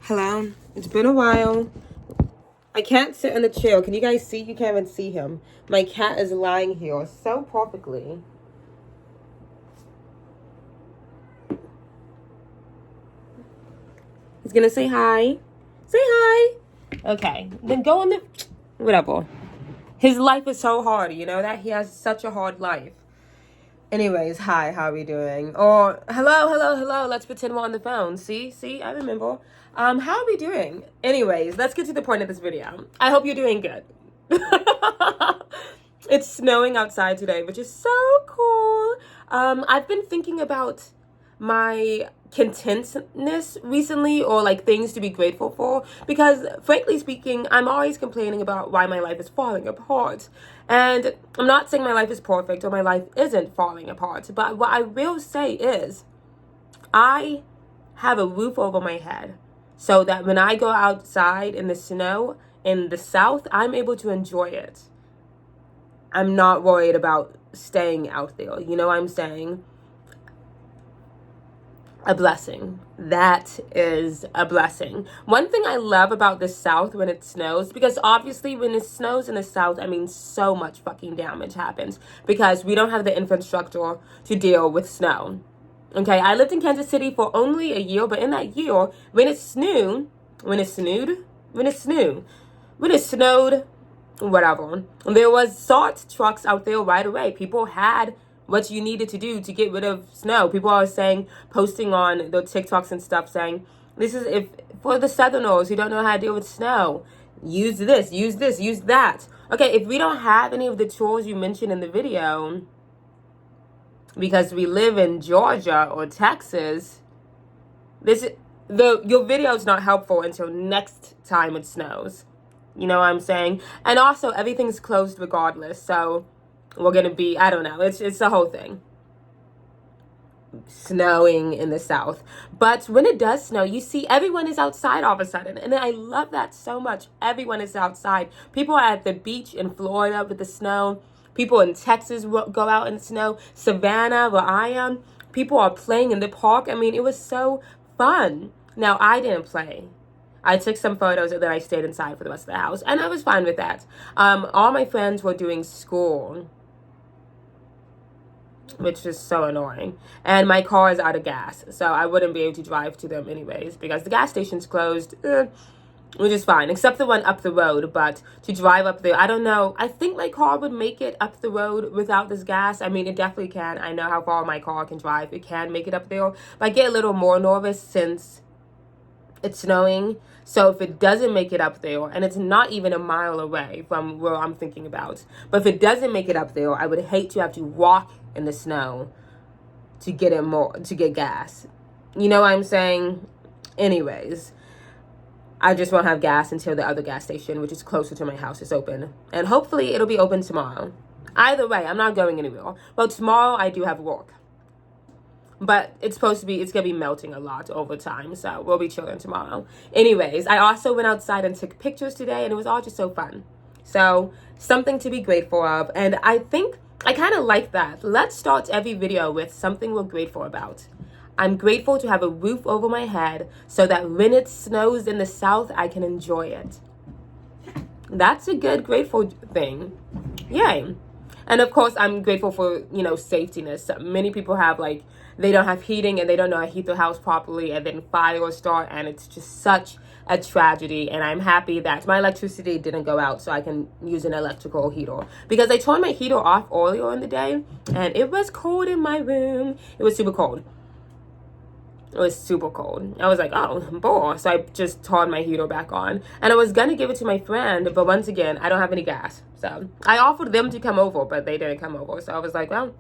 Hello. It's been a while. I can't sit in the chair. Can you guys see? You can't even see him. My cat is lying here so perfectly. He's gonna say hi. Say hi. Okay. Then go on the... Whatever. His life is so hard, you know that? He has such a hard life. Anyways, hi, how are we doing? Or, hello. Let's pretend we're on the phone. See, I remember. How are we doing? Anyways, let's get to the point of this video. I hope you're doing good. It's snowing outside today, which is so cool. I've been thinking about my contentness recently, or like things to be grateful for, because frankly speaking, I'm always complaining about why my life is falling apart. And I'm not saying my life is perfect or my life isn't falling apart, but what I will say is I have a roof over my head, so that when I go outside in the snow in the south, I'm able to enjoy it. I'm not worried about staying out there. You know what I'm saying? A blessing. That is a blessing. One thing I love about the South when it snows, because obviously when it snows in the South, I mean, so much fucking damage happens because we don't have the infrastructure to deal with snow. Okay, I lived in Kansas City for only a year, but in that year, when it snowed, whatever, there was salt trucks out there right away. People had what you needed to do to get rid of snow. People are saying, posting on the TikToks and stuff, saying, this is if for the Southerners who don't know how to deal with snow, use this, use that. Okay, if we don't have any of the tools you mentioned in the video, because we live in Georgia or Texas, your video is not helpful until next time it snows. You know what I'm saying? And also, everything's closed regardless, so we're gonna be, I don't know, it's the whole thing. Snowing in the South. But when it does snow, you see everyone is outside all of a sudden. And I love that so much. Everyone is outside. People are at the beach in Florida with the snow. People in Texas go out in the snow. Savannah, where I am, people are playing in the park. I mean, it was so fun. Now, I didn't play. I took some photos and then I stayed inside for the rest of the house. And I was fine with that. All my friends were doing school, which is so annoying. And my car is out of gas, so I wouldn't be able to drive to them anyways because the gas station's closed, which is fine, except the one up the road. But to drive up there, I don't know. I think my car would make it up the road without this gas. I mean, it definitely can. I know how far my car can drive. It can make it up there. But I get a little more nervous since it's snowing. So if it doesn't make it up there, and it's not even a mile away from where I'm thinking about, but if it doesn't make it up there, I would hate to have to walk in the snow to get gas. You know what I'm saying? Anyways, I just won't have gas until the other gas station, which is closer to my house, is open. And hopefully it'll be open tomorrow. Either way, I'm not going anywhere. Well, tomorrow I do have work. But it's gonna be melting a lot over time, so we'll be chilling tomorrow. Anyways, I also went outside and took pictures today, and it was all just so fun. So, something to be grateful of, and I think I kind of like that. Let's start every video with something we're grateful about. I'm grateful to have a roof over my head so that when it snows in the South, I can enjoy it. That's a good grateful thing. Yay. And of course, I'm grateful for, safetyness. Many people have they don't have heating and they don't know how to heat their house properly, and then fires start, and it's just such a tragedy. And I'm happy that my electricity didn't go out, so I can use an electrical heater, because I turned my heater off earlier in the day and it was cold in my room. It was super cold. I was like, oh, boy. So I just turned my heater back on, and I was gonna give it to my friend, but once again, I don't have any gas. So I offered them to come over, but they didn't come over. So I was like, well,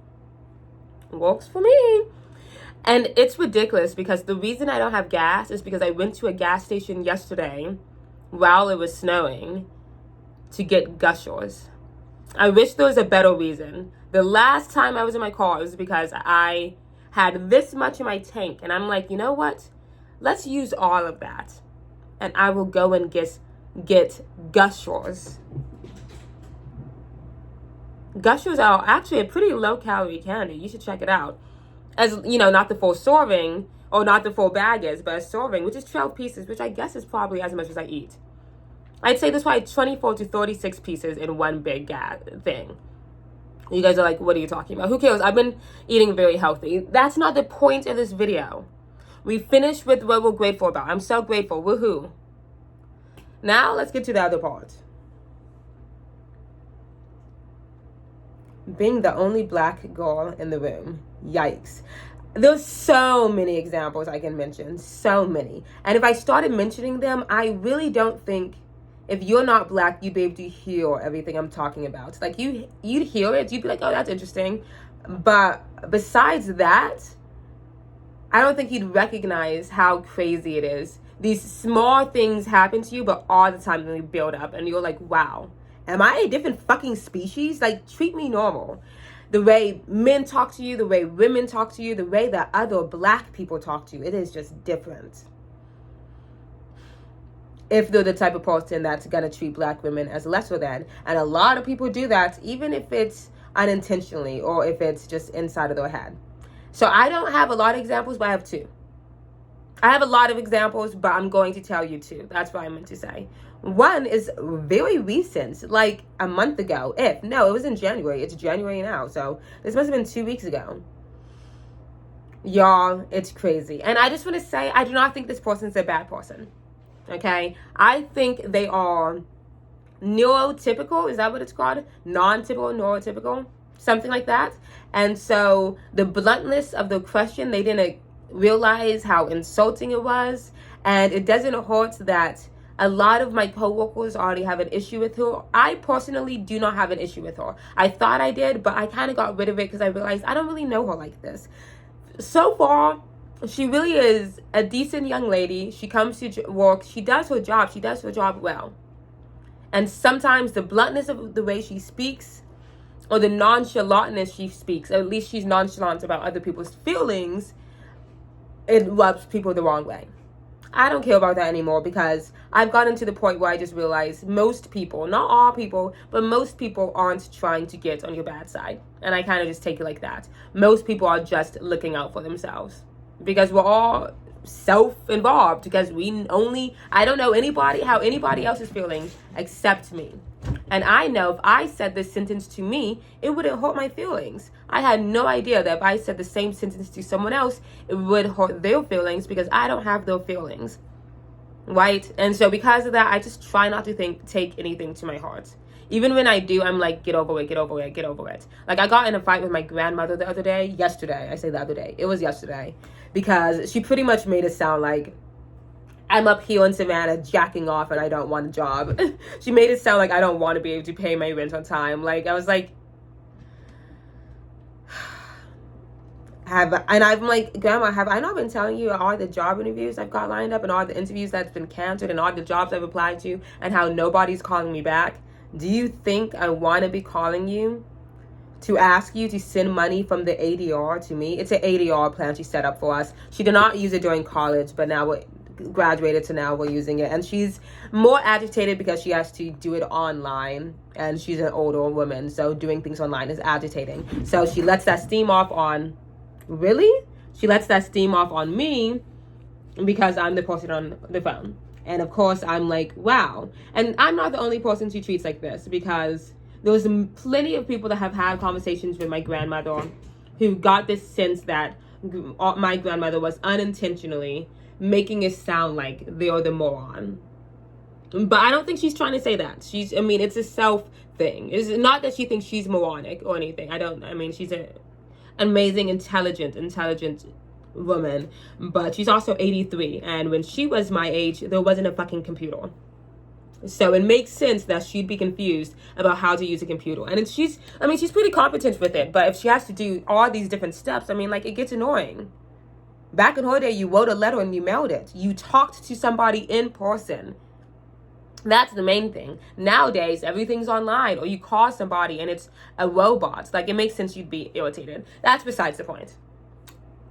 works for me. And it's ridiculous because the reason I don't have gas is because I went to a gas station yesterday while it was snowing to get gushers. I wish there was a better reason. The last time I was in my car, it was because I had this much in my tank, and I'm like, you know what? Let's use all of that, and I will go and get gushers. Gushers are actually a pretty low-calorie candy. You should check it out. As you know, not the full serving, or not the full bag is, but a serving, which is 12 pieces, which I guess is probably as much as I eat. I'd say there's probably 24 to 36 pieces in one big thing. You guys are like, what are you talking about? Who cares? I've been eating very healthy. That's not the point of this video. We finished with what we're grateful about. I'm so grateful. Woohoo. Now let's get to the other part. Being the only black girl in the room. Yikes. There's so many examples I can mention. So many. And if I started mentioning them, I really don't think if you're not black, you'd be able to hear everything I'm talking about. Like, you'd hear it. You'd be like, oh, that's interesting. But besides that, I don't think you'd recognize how crazy it is. These small things happen to you, but all the time they build up. And you're like, wow, am I a different fucking species? Like, treat me normal. The way men talk to you, the way women talk to you, the way that other black people talk to you, it is just different. If they're the type of person that's going to treat black women as lesser than. And a lot of people do that, even if it's unintentionally or if it's just inside of their head. So I don't have a lot of examples, but I have two. I have a lot of examples, but I'm going to tell you two. That's what I meant to say. One is very recent, like a month ago. No, it was in January. It's January now. So this must have been 2 weeks ago. Y'all, it's crazy. And I just want to say, I do not think this person's a bad person. Okay, I think they are neurotypical. Is that what it's called? Non-typical, neurotypical, something like that. And so the bluntness of the question, they didn't realize how insulting it was. And it doesn't hurt that a lot of my coworkers already have an issue with her. I personally do not have an issue with her. I thought I did, but I kind of got rid of it because I realized I don't really know her like this. So far, she really is a decent young lady. She comes to work. She does her job. She does her job well. And sometimes the bluntness of the way she speaks or the nonchalantness she speaks, or at least she's nonchalant about other people's feelings, it rubs people the wrong way. I don't care about that anymore because I've gotten to the point where I just realize most people, not all people, but most people aren't trying to get on your bad side. And I kind of just take it like that. Most people are just looking out for themselves. Because we're all self-involved, because I don't know how anybody else is feeling except me. And I know if I said this sentence to me, it wouldn't hurt my feelings. I had no idea that if I said the same sentence to someone else, it would hurt their feelings because I don't have their feelings. Right? And so because of that, I just try not to take anything to my heart. Even when I do, I'm like, get over it, get over it, get over it. Like, I got in a fight with my grandmother the other day. I say the other day. It was yesterday. Because she pretty much made it sound like I'm up here in Savannah jacking off and I don't want a job. She made it sound like I don't want to be able to pay my rent on time. Like, I was like, I'm like, Grandma, have I not been telling you all the job interviews I've got lined up and all the interviews that's been canceled and all the jobs I've applied to and how nobody's calling me back? Do you think I want to be calling you to ask you to send money from the ADR to me? It's an ADR plan she set up for us. She did not use it during college, but now we're graduated, so now we're using it. And she's more agitated because she has to do it online, and she's an older woman, so doing things online is agitating. So she lets that steam off on... Really? She lets that steam off on me because I'm the person on the phone. And of course, I'm like, wow. And I'm not the only person she treats like this, because there was plenty of people that have had conversations with my grandmother who got this sense that my grandmother was unintentionally making it sound like they're the moron. But I don't think she's trying to say that. It's a self thing. It's not that she thinks she's moronic or anything. She's an amazing, intelligent woman, but she's also 83, and when she was my age, there wasn't a fucking computer. So it makes sense that she'd be confused about how to use a computer. And she's pretty competent with it, but if she has to do all these different steps, it gets annoying. Back in her day, you wrote a letter and you mailed it. You talked to somebody in person. That's the main thing. Nowadays, everything's online, or you call somebody and it's a robot. Like, it makes sense you'd be irritated. That's besides the point.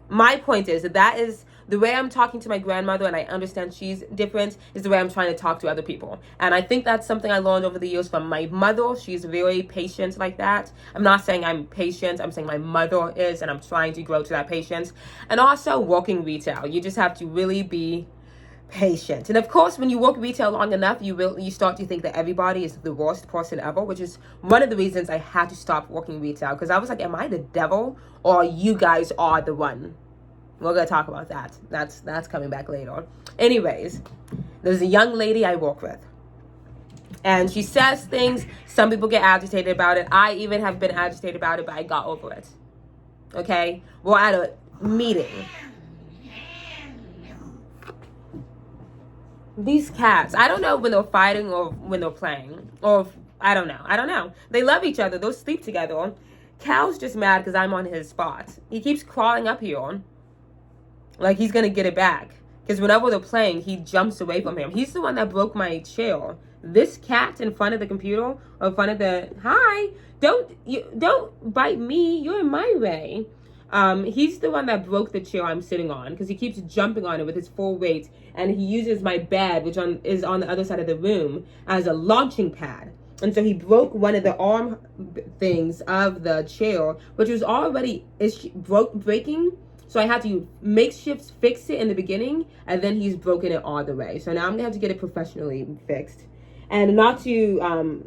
My point is that is the way I'm talking to my grandmother and I understand she's different is the way I'm trying to talk to other people. And I think that's something I learned over the years from my mother. She's very patient like that. I'm not saying I'm patient. I'm saying my mother is, and I'm trying to grow to that patience. And also working retail. You just have to really be patient. And of course, when you work retail long enough, you start to think that everybody is the worst person ever, which is one of the reasons I had to stop working retail, because I was like, am I the devil or you guys are the one? We're gonna talk about that. That's coming back later. Anyways, there's a young lady I work with, and she says things. Some people get agitated about it. I even have been agitated about it, but I got over it. Okay, we're at a meeting. These cats, I don't know when they're fighting or when they're playing, or I don't know. They love each other. They'll sleep together. Cal's just mad because I'm on his spot. He keeps crawling up here like he's gonna get it back, because whenever they're playing, he jumps away from him. He's the one that broke my chair. This cat in front of the computer, or in front of the, hi, don't bite me, you're in my way. He's the one that broke the chair I'm sitting on, because he keeps jumping on it with his full weight, and he uses my bed, which is on the other side of the room, as a launching pad. And so he broke one of the arm things of the chair, which was already breaking. So I had to makeshift fix it in the beginning, and then he's broken it all the way. So now I'm gonna have to get it professionally fixed. And not to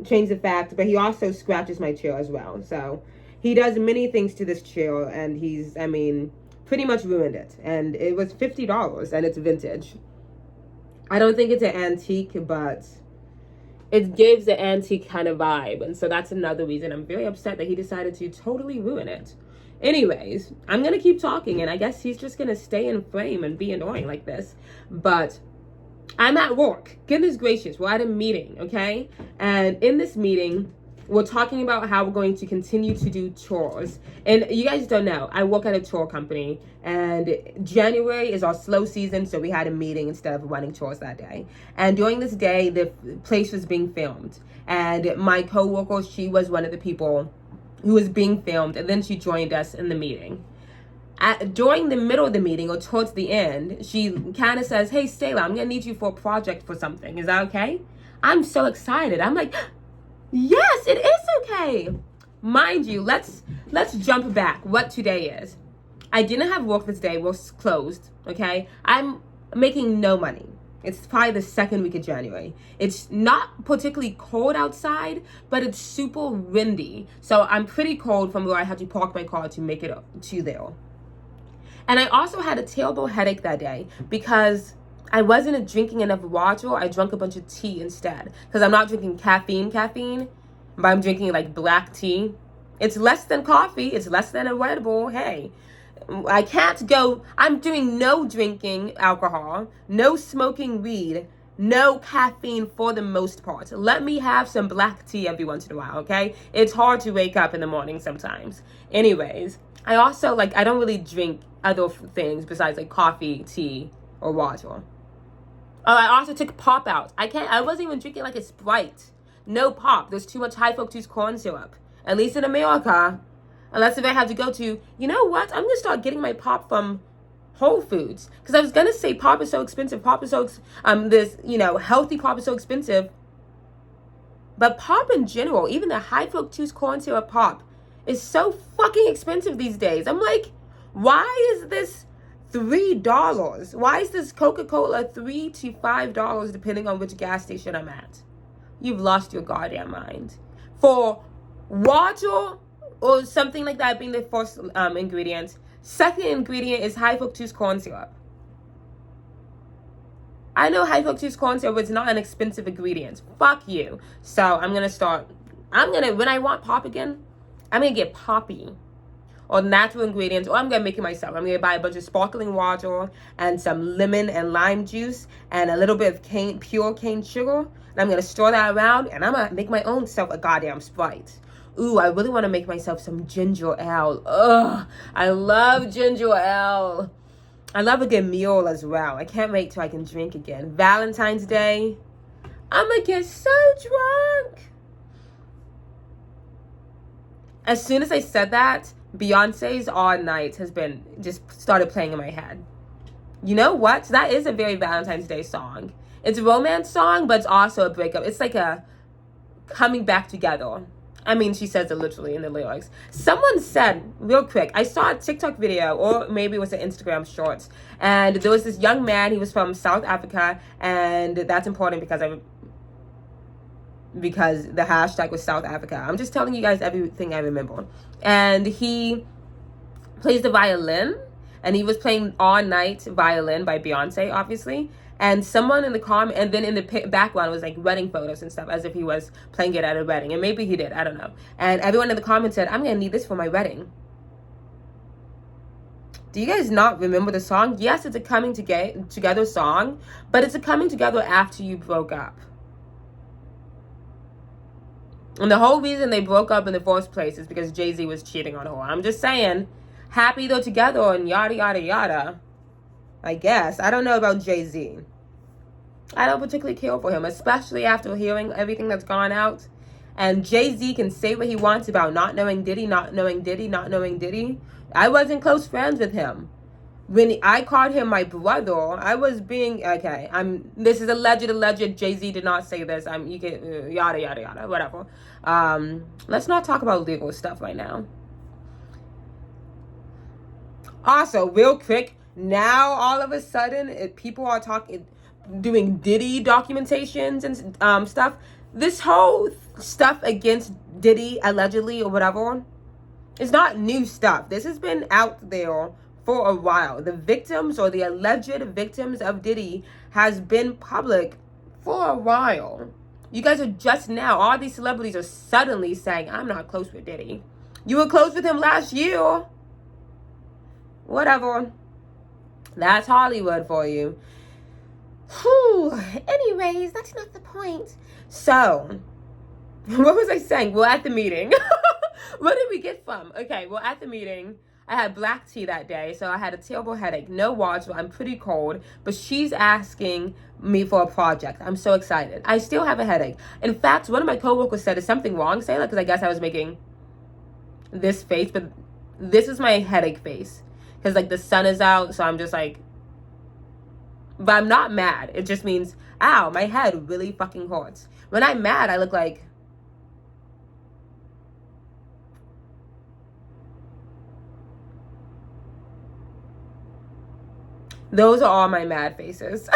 change the fact, but he also scratches my chair as well. So he does many things to this chair, and he's, pretty much ruined it. And it was $50, and it's vintage. I don't think it's an antique, but it gives the antique kind of vibe. And so that's another reason I'm very upset that he decided to totally ruin it. Anyways, I'm going to keep talking, and I guess he's just going to stay in frame and be annoying like this. But I'm at work. Goodness gracious, we're at a meeting, okay? And in this meeting, we're talking about how we're going to continue to do chores. And you guys don't know, I work at a chore company, and January is our slow season, so we had a meeting instead of running chores that day. And during this day, the place was being filmed. And my coworker, she was one of the people who was being filmed, and then she joined us in the meeting. During the middle of the meeting, or towards the end, she kind of says, hey, Selah, I'm going to need you for a project for something. Is that okay? I'm so excited. I'm like, yes, it is okay. Mind you, let's jump back what today is. I didn't have work this day. We're closed, okay? I'm making no money. It's probably the second week of January. It's not particularly cold outside, but it's super windy. So I'm pretty cold from where I had to park my car to make it to there. And I also had a terrible headache that day because I wasn't drinking enough water. I drank a bunch of tea instead, because I'm not drinking caffeine, but I'm drinking like black tea. It's less than coffee. It's less than a Red Bull. Hey, I can't go. I'm doing no drinking alcohol, no smoking weed, no caffeine for the most part. Let me have some black tea every once in a while, okay? It's hard to wake up in the morning sometimes. Anyways, I also, I don't really drink other things besides coffee, tea, or water. Oh, I also took pop out. I wasn't even drinking a Sprite. No pop. There's too much high fructose corn syrup. At least in America. Unless if I have to go to, you know what? I'm going to start getting my pop from Whole Foods. Because I was going to say pop is so expensive. Pop is so, healthy pop is so expensive. But pop in general, even the high fructose corn syrup pop, is so fucking expensive these days. I'm like, why is this $3? Why is this Coca-Cola $3 to $5 depending on which gas station I'm at? You've lost your goddamn mind. For water or something like that being the first ingredient, second ingredient is high fructose corn syrup. I know high fructose corn syrup is not an expensive ingredient. Fuck you. So when I want pop again, I'm going to get poppy or natural ingredients, or I'm going to make it myself. I'm going to buy a bunch of sparkling water and some lemon and lime juice and a little bit of pure cane sugar. And I'm going to store that around, and I'm going to make my own self a goddamn Sprite. Ooh, I really want to make myself some ginger ale. Ugh, I love ginger ale. I love a good meal as well. I can't wait till I can drink again. Valentine's Day, I'm going to get so drunk. As soon as I said that, Beyonce's All Night has been just started playing in my head. You know what? That is a very Valentine's Day song. It's a romance song, but it's also a breakup. It's like a coming back together. I mean, she says it literally in the lyrics. Someone said, real quick, I saw a TikTok video, or maybe it was an Instagram shorts, and there was this young man, he was from South Africa, and that's important because the hashtag was South Africa. I'm just telling you guys everything I remember. And he plays the violin, and he was playing All Night Violin by Beyonce, obviously. And someone in the comment, and then in the background was like wedding photos and stuff, as if he was playing it at a wedding. And maybe he did, I don't know. And everyone in the comments said, I'm gonna need this for my wedding. Do you guys not remember the song? Yes, it's a coming together song, but it's a coming together after you broke up. And the whole reason they broke up in the first place is because Jay-Z was cheating on her. I'm just saying, happy they're together and yada, yada, yada. I guess. I don't know about Jay-Z. I don't particularly care for him, especially after hearing everything that's gone out. And Jay-Z can say what he wants about not knowing Diddy, not knowing Diddy, not knowing Diddy. I wasn't close friends with him. When I called him my brother, I was being, okay, this is alleged. Jay-Z did not say this. You can, yada, yada, yada, whatever. Let's not talk about legal stuff right now. Also, real quick, now all of a sudden, people are doing Diddy documentations and stuff. This whole stuff against Diddy, allegedly, or whatever, is not new stuff. This has been out there for a while. The victims, or the alleged victims of Diddy, has been public for a while. You guys are just now, all these celebrities are suddenly saying, I'm not close with Diddy. You were close with him last year. Whatever. That's Hollywood for you. Whew. Anyways, that's not the point. So, what was I saying? We're at the meeting. Where did we get from? Okay, we're at the meeting. I had black tea that day, so I had a terrible headache. No water, I'm pretty cold, but she's asking me for a project. I'm so excited. I still have a headache. In fact, one of my coworkers said, is something wrong, Selah? Because I guess I was making this face, but this is my headache face. Because, like, the sun is out, so I'm just, like... But I'm not mad. It just means, ow, my head really fucking hurts. When I'm mad, I look like... Those are all my mad faces.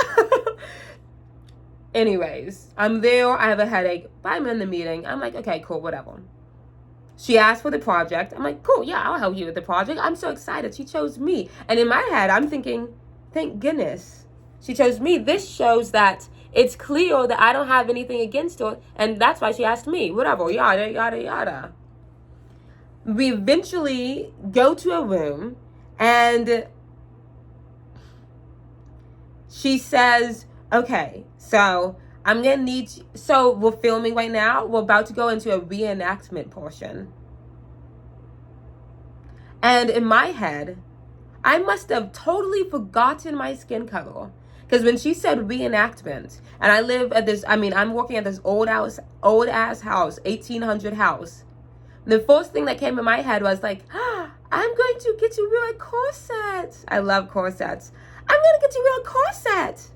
Anyways, I'm there. I have a headache. But I'm in the meeting. I'm like, okay, cool, whatever. She asked for the project. I'm like, cool, yeah, I'll help you with the project. I'm so excited. She chose me. And in my head, I'm thinking, thank goodness she chose me. This shows that it's clear that I don't have anything against her. And that's why she asked me. Whatever, yada, yada, yada. We eventually go to a room, and she says, okay, so I'm going to need you. So we're filming right now. We're about to go into a reenactment portion. And in my head, I must have totally forgotten my skin color. Because when she said reenactment, and I live at this, I'm working at this old ass house, 1800 house. The first thing that came in my head was like, I'm going to get you wear a corset. I love corsets. I'm going to get you wear a corset.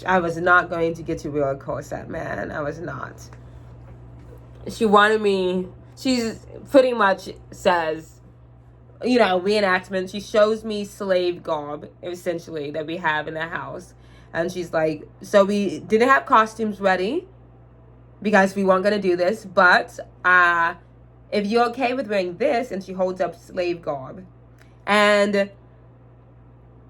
I was not going to get you wear a corset, man. I was not. She wanted me, she's pretty much says, reenactment. She shows me slave garb, essentially, that we have in the house. And she's like, so we didn't have costumes ready because we weren't going to do this. But if you're okay with wearing this, and she holds up slave garb. And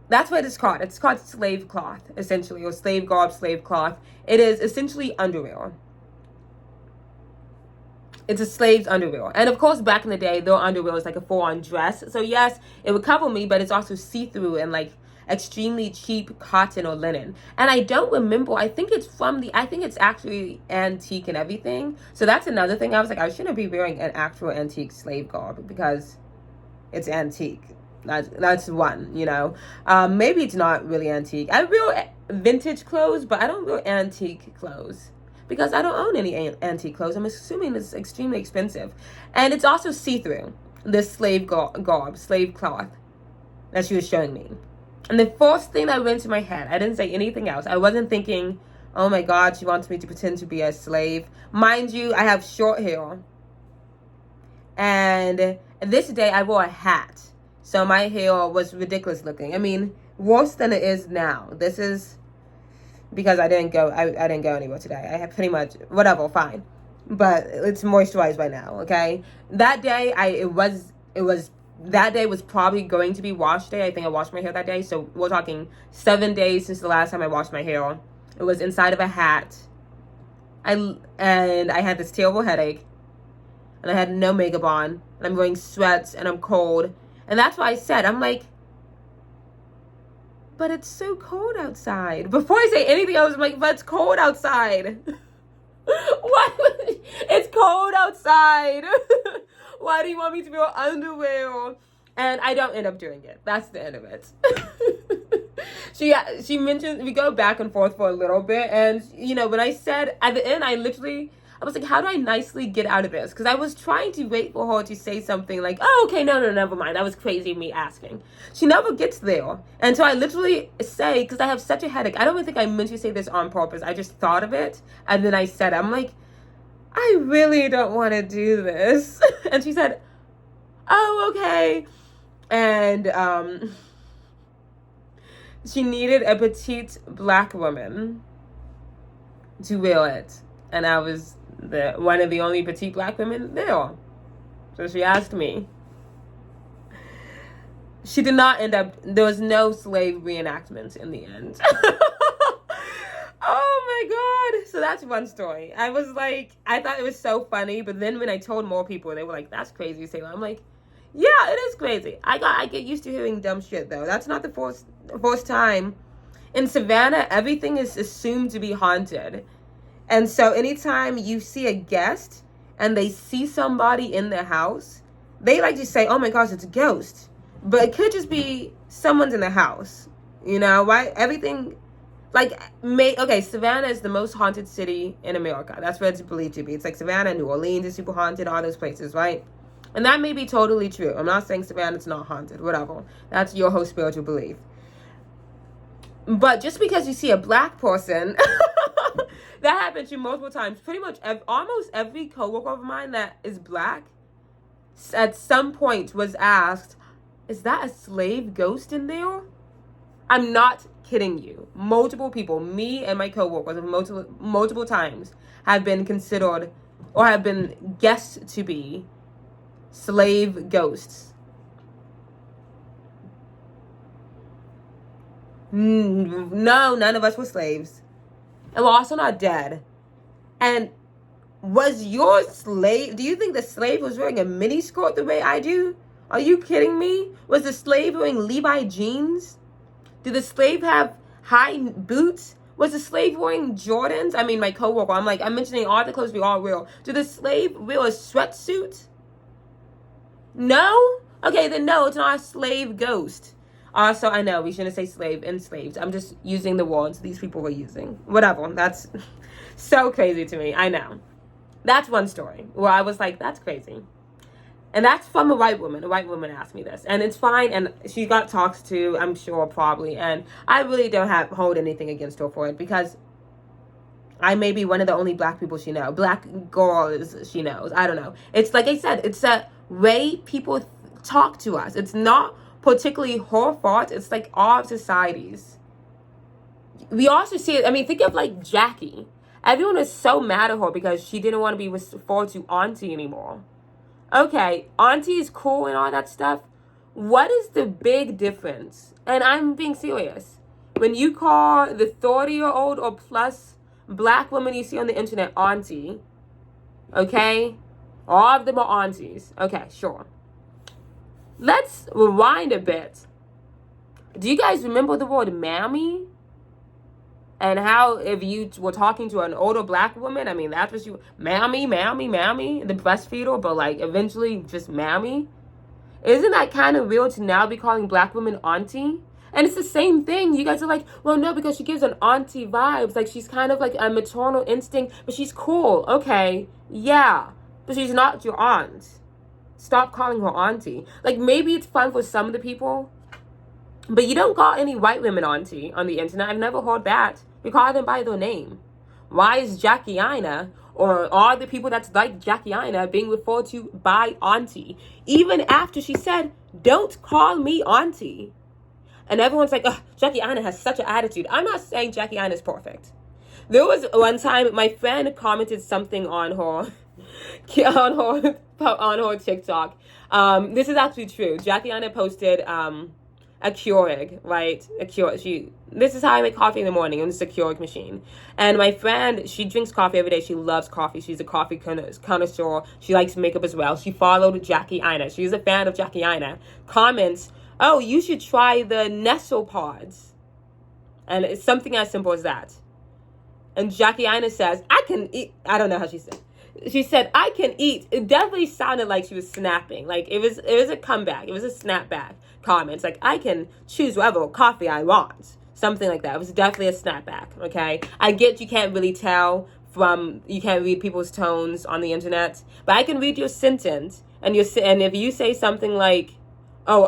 that's what it's called. It's called slave cloth, essentially, or slave garb, slave cloth. It is essentially underwear. It's a slave's underwear. And of course, back in the day, their underwear was like a full-on dress. So yes, it would cover me, but it's also see-through and like extremely cheap cotton or linen. And I don't remember, I think it's actually antique and everything. So that's another thing. I was like, I shouldn't be wearing an actual antique slave garb because it's antique. That's one, Maybe it's not really antique. I wear vintage clothes, but I don't wear antique clothes. because I don't own any antique clothes. I'm assuming it's extremely expensive. And it's also see-through, this slave garb, slave cloth that she was showing me. And the first thing that went to my head, I didn't say anything else. I wasn't thinking, oh my God, she wants me to pretend to be a slave. Mind you, I have short hair. And this day I wore a hat. So my hair was ridiculous looking. I mean, worse than it is now. This is because I didn't go anywhere today. I had pretty much, whatever, fine. But it's moisturized by now, okay? That day, that day was probably going to be wash day. I think I washed my hair that day. So we're talking 7 days since the last time I washed my hair. It was inside of a hat. And I had this terrible headache. And I had no makeup on. And I'm wearing sweats and I'm cold. And that's why I said, I'm like, but it's so cold outside. Before I say anything else, I'm like, but it's cold outside. What? It's cold outside. Why do you want me to wear underwear? And I don't end up doing it. That's the end of it. She mentioned, we go back and forth for a little bit. And, you know, when I said, at the end, I was like, how do I nicely get out of this? Because I was trying to wait for her to say something like, oh, okay, no, never mind. That was crazy me asking. She never gets there. And so I literally say, because I have such a headache, I don't even think I meant to say this on purpose. I just thought of it. And then I said, I'm like, I really don't want to do this. And she said, oh, okay. And she needed a petite black woman to wear it. And I was one of the only petite black women there. So she asked me. She did not end up, there was no slave reenactment in the end. Oh my God. So that's one story. I was like, I thought it was so funny. But then when I told more people, they were like, that's crazy, Selah. I'm like, yeah, it is crazy. I get used to hearing dumb shit though. That's not the first time. In Savannah, everything is assumed to be haunted. And so anytime you see a guest and they see somebody in their house, they like to say, oh my gosh, it's a ghost. But it could just be someone's in the house. You know, right? Everything, okay, Savannah is the most haunted city in America. That's what it's believed to be. It's like Savannah, New Orleans is super haunted, all those places, right? And that may be totally true. I'm not saying Savannah's not haunted, whatever. That's your whole spiritual belief. But just because you see a black person... That happened to me multiple times. Pretty much almost every coworker of mine that is black at some point was asked, is that a slave ghost in there? I'm not kidding you. Multiple people, me and my coworkers, multiple times have been considered or have been guessed to be slave ghosts. No, none of us were slaves. And we're also not dead. And was your slave, do you think the slave was wearing a mini skirt the way I do? Are you kidding me? Was the slave wearing Levi jeans? Did the slave have high boots? Was the slave wearing Jordans? I mean, my coworker, I'm mentioning all the clothes we all wear. Did the slave wear a sweatsuit? No? Okay, then no, it's not a slave ghost. Also, I know we shouldn't say slave, enslaved. I'm just using the words these people were using. Whatever. That's so crazy to me. I know. That's one story where I was like, that's crazy. And that's from a white woman. A white woman asked me this. And it's fine. And she got talked to, I'm sure, probably. And I really don't hold anything against her for it because I may be one of the only black people she knows. Black girls she knows. I don't know. It's like I said, it's a way people talk to us. It's not particularly her fault. It's like all of societies. We also see it. I mean, think of like Jackie. Everyone is so mad at her because she didn't want to be referred to auntie anymore. Okay, auntie is cool and all that stuff. What is the big difference? And I'm being serious. When you call the 30-year-old or plus black woman you see on the internet auntie, okay? All of them are aunties. Okay, sure. Let's rewind a bit. Do you guys remember the word mammy? And how if you were talking to an older black woman, I mean, that's what you, mammy, the breastfeeder, but like eventually just mammy. Isn't that kind of weird to now be calling black women auntie? And it's the same thing. You guys are like, well, no, because she gives an auntie vibes. Like, she's kind of like a maternal instinct, but she's cool. Okay, yeah, but she's not your aunt. Stop calling her auntie. Like, maybe it's fun for some of the people, but you don't call any white women auntie on the internet. I've never heard that. You call them by their name. Why is Jackie Ina or all the people that's like Jackie Ina being referred to by auntie? Even after she said, don't call me auntie. And everyone's like, oh, Jackie Ina has such an attitude. I'm not saying Jackie Ina is perfect. There was one time my friend commented something on her on her TikTok. This is actually true. Jackie Ina posted a Keurig, right? This is how I make coffee in the morning, and it's a Keurig machine. And my friend, she drinks coffee every day. She loves coffee. She's a coffee connoisseur. She likes makeup as well. She followed Jackie Ina. She's a fan of Jackie Ina. Comments, oh, you should try the Nestle pods. And it's something as simple as that. And Jackie Ina says, I can eat. I don't know how she said. She said, I can eat. It definitely sounded like she was snapping. Like, it was a comeback. It was a snapback comment. It's like, I can choose whatever coffee I want. Something like that. It was definitely a snapback, okay? I get you can't really tell you can't read people's tones on the internet, but I can read your sentence. And if you say something like, oh,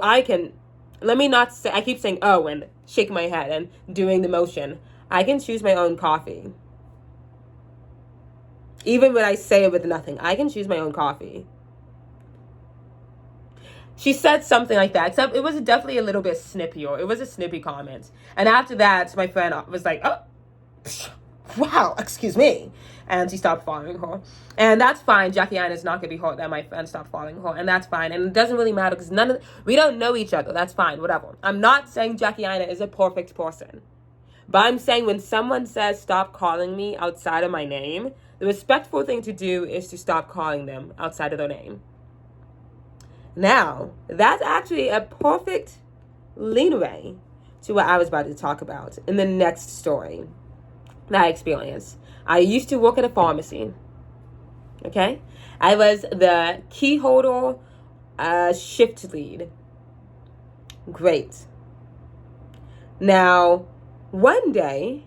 let me not say, I keep saying, oh, and shake my head and doing the motion. I can choose my own coffee. Even when I say it with nothing, I can choose my own coffee. She said something like that, except it was definitely a little bit snippier. It was a snippy comment. And after that, my friend was like, oh, wow, excuse me. And she stopped following her. And that's fine. Jackie Ina is not going to be hurt that my friend stopped following her. And that's fine. And it doesn't really matter because we don't know each other. That's fine, whatever. I'm not saying Jackie Ina is a perfect person. But I'm saying when someone says stop calling me outside of my name, the respectful thing to do is to stop calling them outside of their name. Now, that's actually a perfect leadway to what I was about to talk about in the next story that I experienced. I used to work at a pharmacy. Okay? I was the key holder shift lead. Great. Now, one day,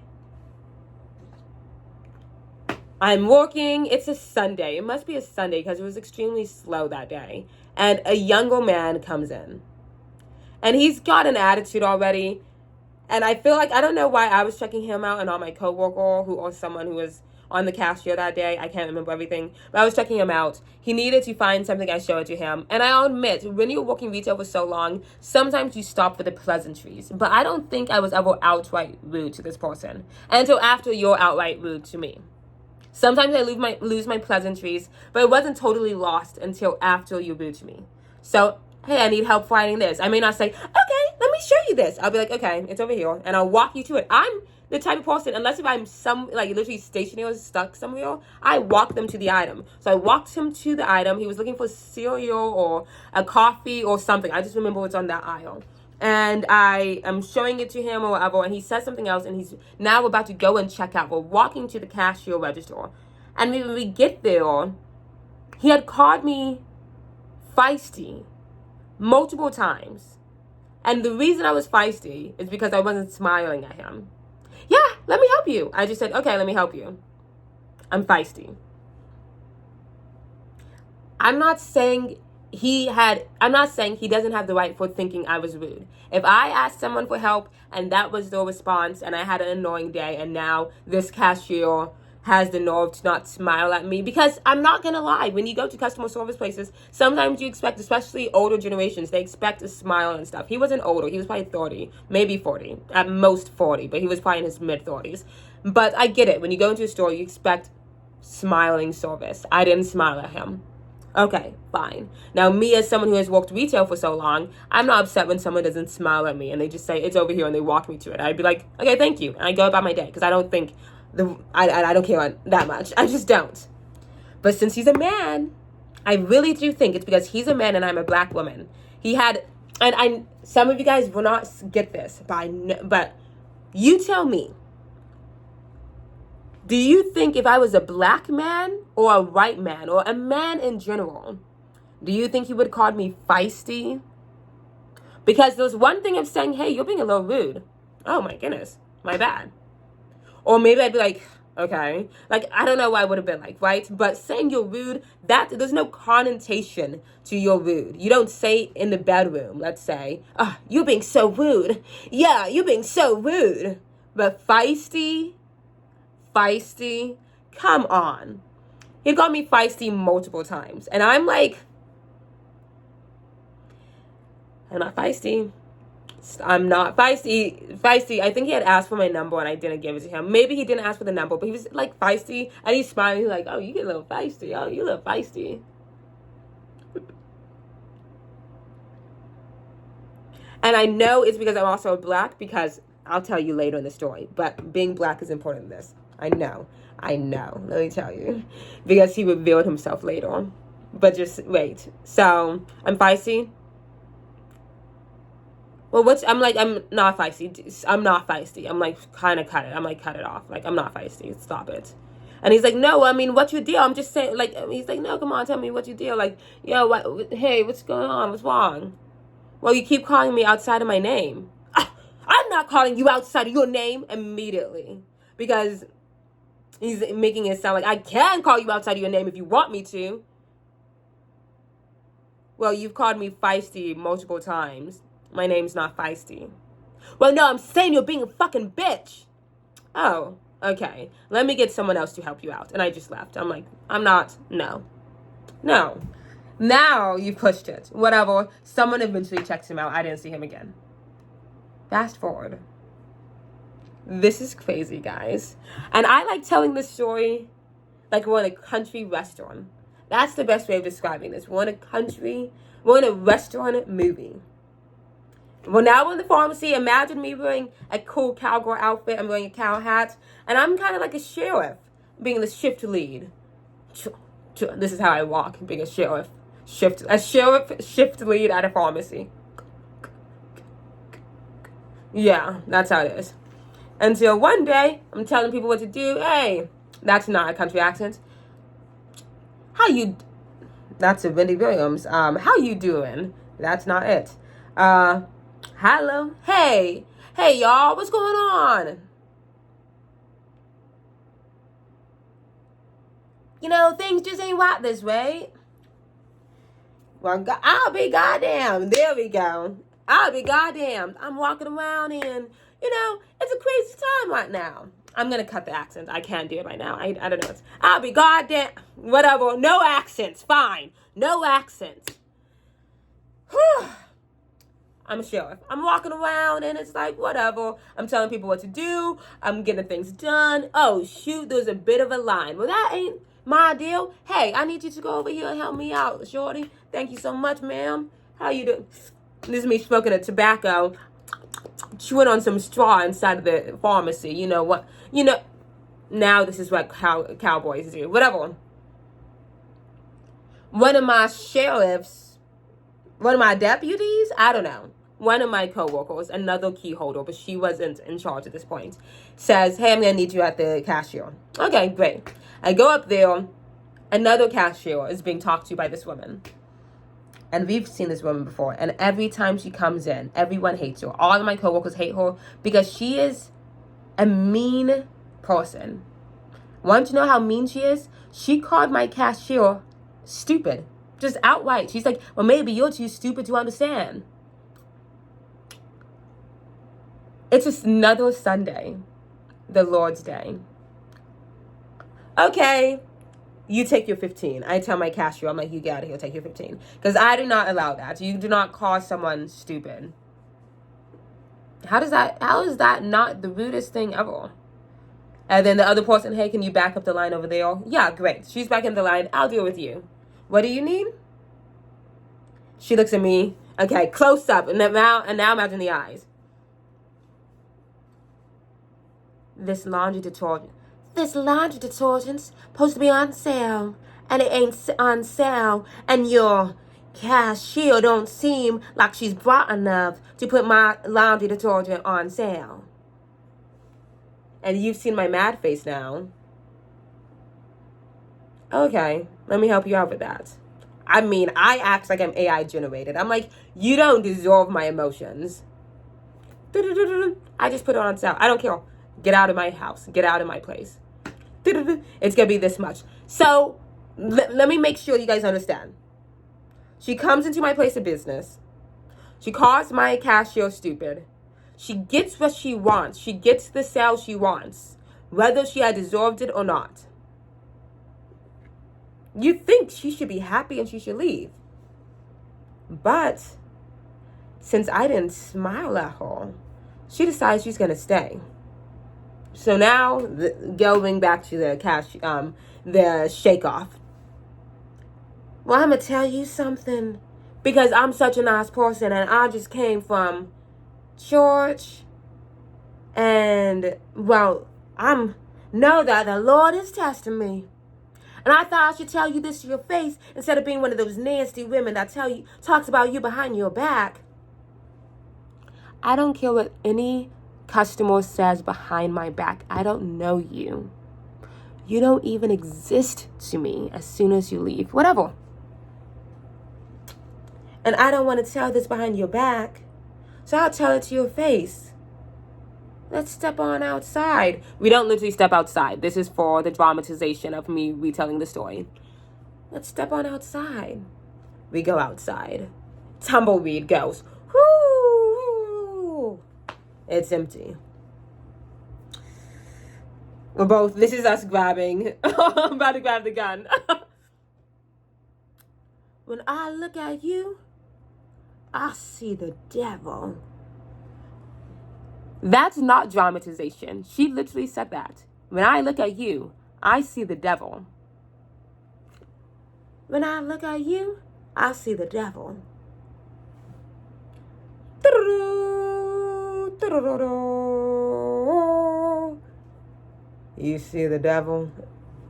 I'm working. It's a Sunday. It must be a Sunday because it was extremely slow that day. And a younger man comes in. And he's got an attitude already. And I feel like, I don't know why I was checking him out and not my coworker or someone who was on the cashier that day. I can't remember everything. But I was checking him out. He needed to find something. I showed it to him. And I'll admit, when you're working retail for so long, sometimes you stop for the pleasantries. But I don't think I was ever outright rude to this person until after you're outright rude to me. Sometimes I lose my pleasantries, but it wasn't totally lost until after you rude to me. So, hey, I need help finding this. I may not say, okay, let me show you this. I'll be like, okay, it's over here, and I'll walk you to it. I'm the type of person, unless if I'm literally stationary or stuck somewhere, I walk them to the item. So I walked him to the item. He was looking for cereal or a coffee or something. I just remember what's on that aisle. And I am showing it to him or whatever, and he says something else, and he's now about to go and check out. We're walking to the cashier register. And when we get there, he had called me feisty multiple times. And the reason I was feisty is because I wasn't smiling at him. Yeah, let me help you. I just said, okay, let me help you. I'm feisty. I'm not saying he doesn't have the right for thinking I was rude. If I asked someone for help and that was their response and I had an annoying day and now this cashier has the nerve to not smile at me, because I'm not going to lie, when you go to customer service places, sometimes you expect, especially older generations, they expect a smile and stuff. He wasn't older. He was probably 30, maybe 40, at most 40, but he was probably in his mid-30s. But I get it. When you go into a store, you expect smiling service. I didn't smile at him. Okay, fine. Now, me as someone who has worked retail for so long, I'm not upset when someone doesn't smile at me and they just say, it's over here, and they walk me to it. I'd be like, okay, thank you. And I go about my day because I don't think, I don't care that much. I just don't. But since he's a man, I really do think it's because he's a man and I'm a black woman. Some of you guys will not get this, but you tell me. Do you think if I was a black man or a white man or a man in general, do you think he would call me feisty? Because there's one thing of saying, hey, you're being a little rude. Oh my goodness, my bad. Or maybe I'd be like, okay. Like, I don't know what I would have been like, right? But saying you're rude, there's no connotation to you're rude. You don't say in the bedroom, let's say, oh, you're being so rude. Yeah, you're being so rude. But feisty, come on. He called me feisty multiple times. And I'm like, I'm not feisty. I'm not feisty. I think he had asked for my number and I didn't give it to him. Maybe he didn't ask for the number, but he was like feisty and he's smiling. He's like, oh, you get a little feisty. Oh, you a little feisty. And I know it's because I'm also black, because I'll tell you later in the story. But being black is important in this. I know. Let me tell you. Because he revealed himself later on. But just wait. So, I'm feisty. Well, I'm not feisty. I'm not feisty. I'm like, kind of cut it. I'm like, cut it off. Like, I'm not feisty. Stop it. And he's like, no, I mean, what's your deal? I'm just saying, like, he's like, no, come on, tell me what's your deal. Like, yo, hey, what's going on? What's wrong? Well, you keep calling me outside of my name. I'm not calling you outside of your name immediately. Because he's making it sound like I can call you outside of your name if you want me to. Well, you've called me feisty multiple times. My name's not feisty. Well, no, I'm saying you're being a fucking bitch. Oh, okay. Let me get someone else to help you out. And I just left. I'm like, I'm not. No. Now you pushed it. Whatever. Someone eventually checked him out. I didn't see him again. Fast forward. This is crazy, guys. And I like telling this story like we're in a country restaurant. That's the best way of describing this. We're in a restaurant movie. Well, now we're in the pharmacy. Imagine me wearing a cool cowgirl outfit. I'm wearing a cow hat. And I'm kind of like a sheriff, being the shift lead. This is how I walk, being a sheriff. Shift lead at a pharmacy. Yeah, that's how it is. Until one day, I'm telling people what to do. Hey, that's not a country accent. That's a Wendy Williams. How you doing? That's not it. Hello. Hey, y'all, what's going on? Things just ain't right this way. Well, I'll be goddamn. There we go. I'll be goddamn. I'm walking around and, it's a crazy time right now. I'm going to cut the accent. I can't do it right now. I don't know. I'll be goddamn. Whatever. No accents. Fine. No accents. Whew. I'm a sheriff. I'm walking around and it's like, whatever. I'm telling people what to do. I'm getting things done. Oh, shoot. There's a bit of a line. Well, that ain't my deal. Hey, I need you to go over here and help me out, shorty. Thank you so much, ma'am. How you doing? This is me smoking a tobacco, chewing on some straw inside of the pharmacy. You know what? Now this is what cowboys do. Whatever. One of my deputies, I don't know, one of my coworkers, another key holder, but she wasn't in charge at this point, says, hey, I'm going to need you at the cashier. Okay, great. I go up there. Another cashier is being talked to by this woman. And we've seen this woman before. And every time she comes in, everyone hates her. All of my coworkers hate her because she is a mean person. Want to know how mean she is? She called my cashier stupid. Just outright. She's like, well, maybe you're too stupid to understand. It's just another Sunday. The Lord's Day. Okay. You take your 15. I tell my cashier, I'm like, you get out of here, take your 15. Because I do not allow that. You do not call someone stupid. How is that not the rudest thing ever? And then the other person, hey, can you back up the line over there? Yeah, great. She's back in the line. I'll deal with you. What do you need? She looks at me. Okay, close up. And now imagine the eyes. This laundry detergent's supposed to be on sale, and it ain't on sale, and your cashier don't seem like she's bright enough to put my laundry detergent on sale. And you've seen my mad face now. Okay, let me help you out with that. I mean, I act like I'm AI generated. I'm like, you don't deserve my emotions. I just put it on sound. I don't care. Get out of my house. Get out of my place. It's going to be this much. So let me make sure you guys understand. She comes into my place of business. She calls my cashier stupid. She gets what she wants. She gets the sale she wants, whether she had deserved it or not. You think she should be happy and she should leave. But since I didn't smile at her, she decides she's going to stay. So now, going back to the shake off. Well, I'm going to tell you something, because I'm such a nice person and I just came from church, and, well, know that the Lord is testing me. And I thought I should tell you this to your face instead of being one of those nasty women that talks about you behind your back. I don't care what any customer says behind my back. I don't know you. You don't even exist to me as soon as you leave. Whatever. And I don't want to tell this behind your back, so I'll tell it to your face. Let's step on outside. We don't literally step outside. This is for the dramatization of me retelling the story. Let's step on outside. We go outside. Tumbleweed goes, whoo! It's empty. This is us grabbing. I'm about to grab the gun. When I look at you, I see the devil. That's not dramatization. She literally said that. When I look at you, I see the devil. When I look at you, I see the devil. You see the devil?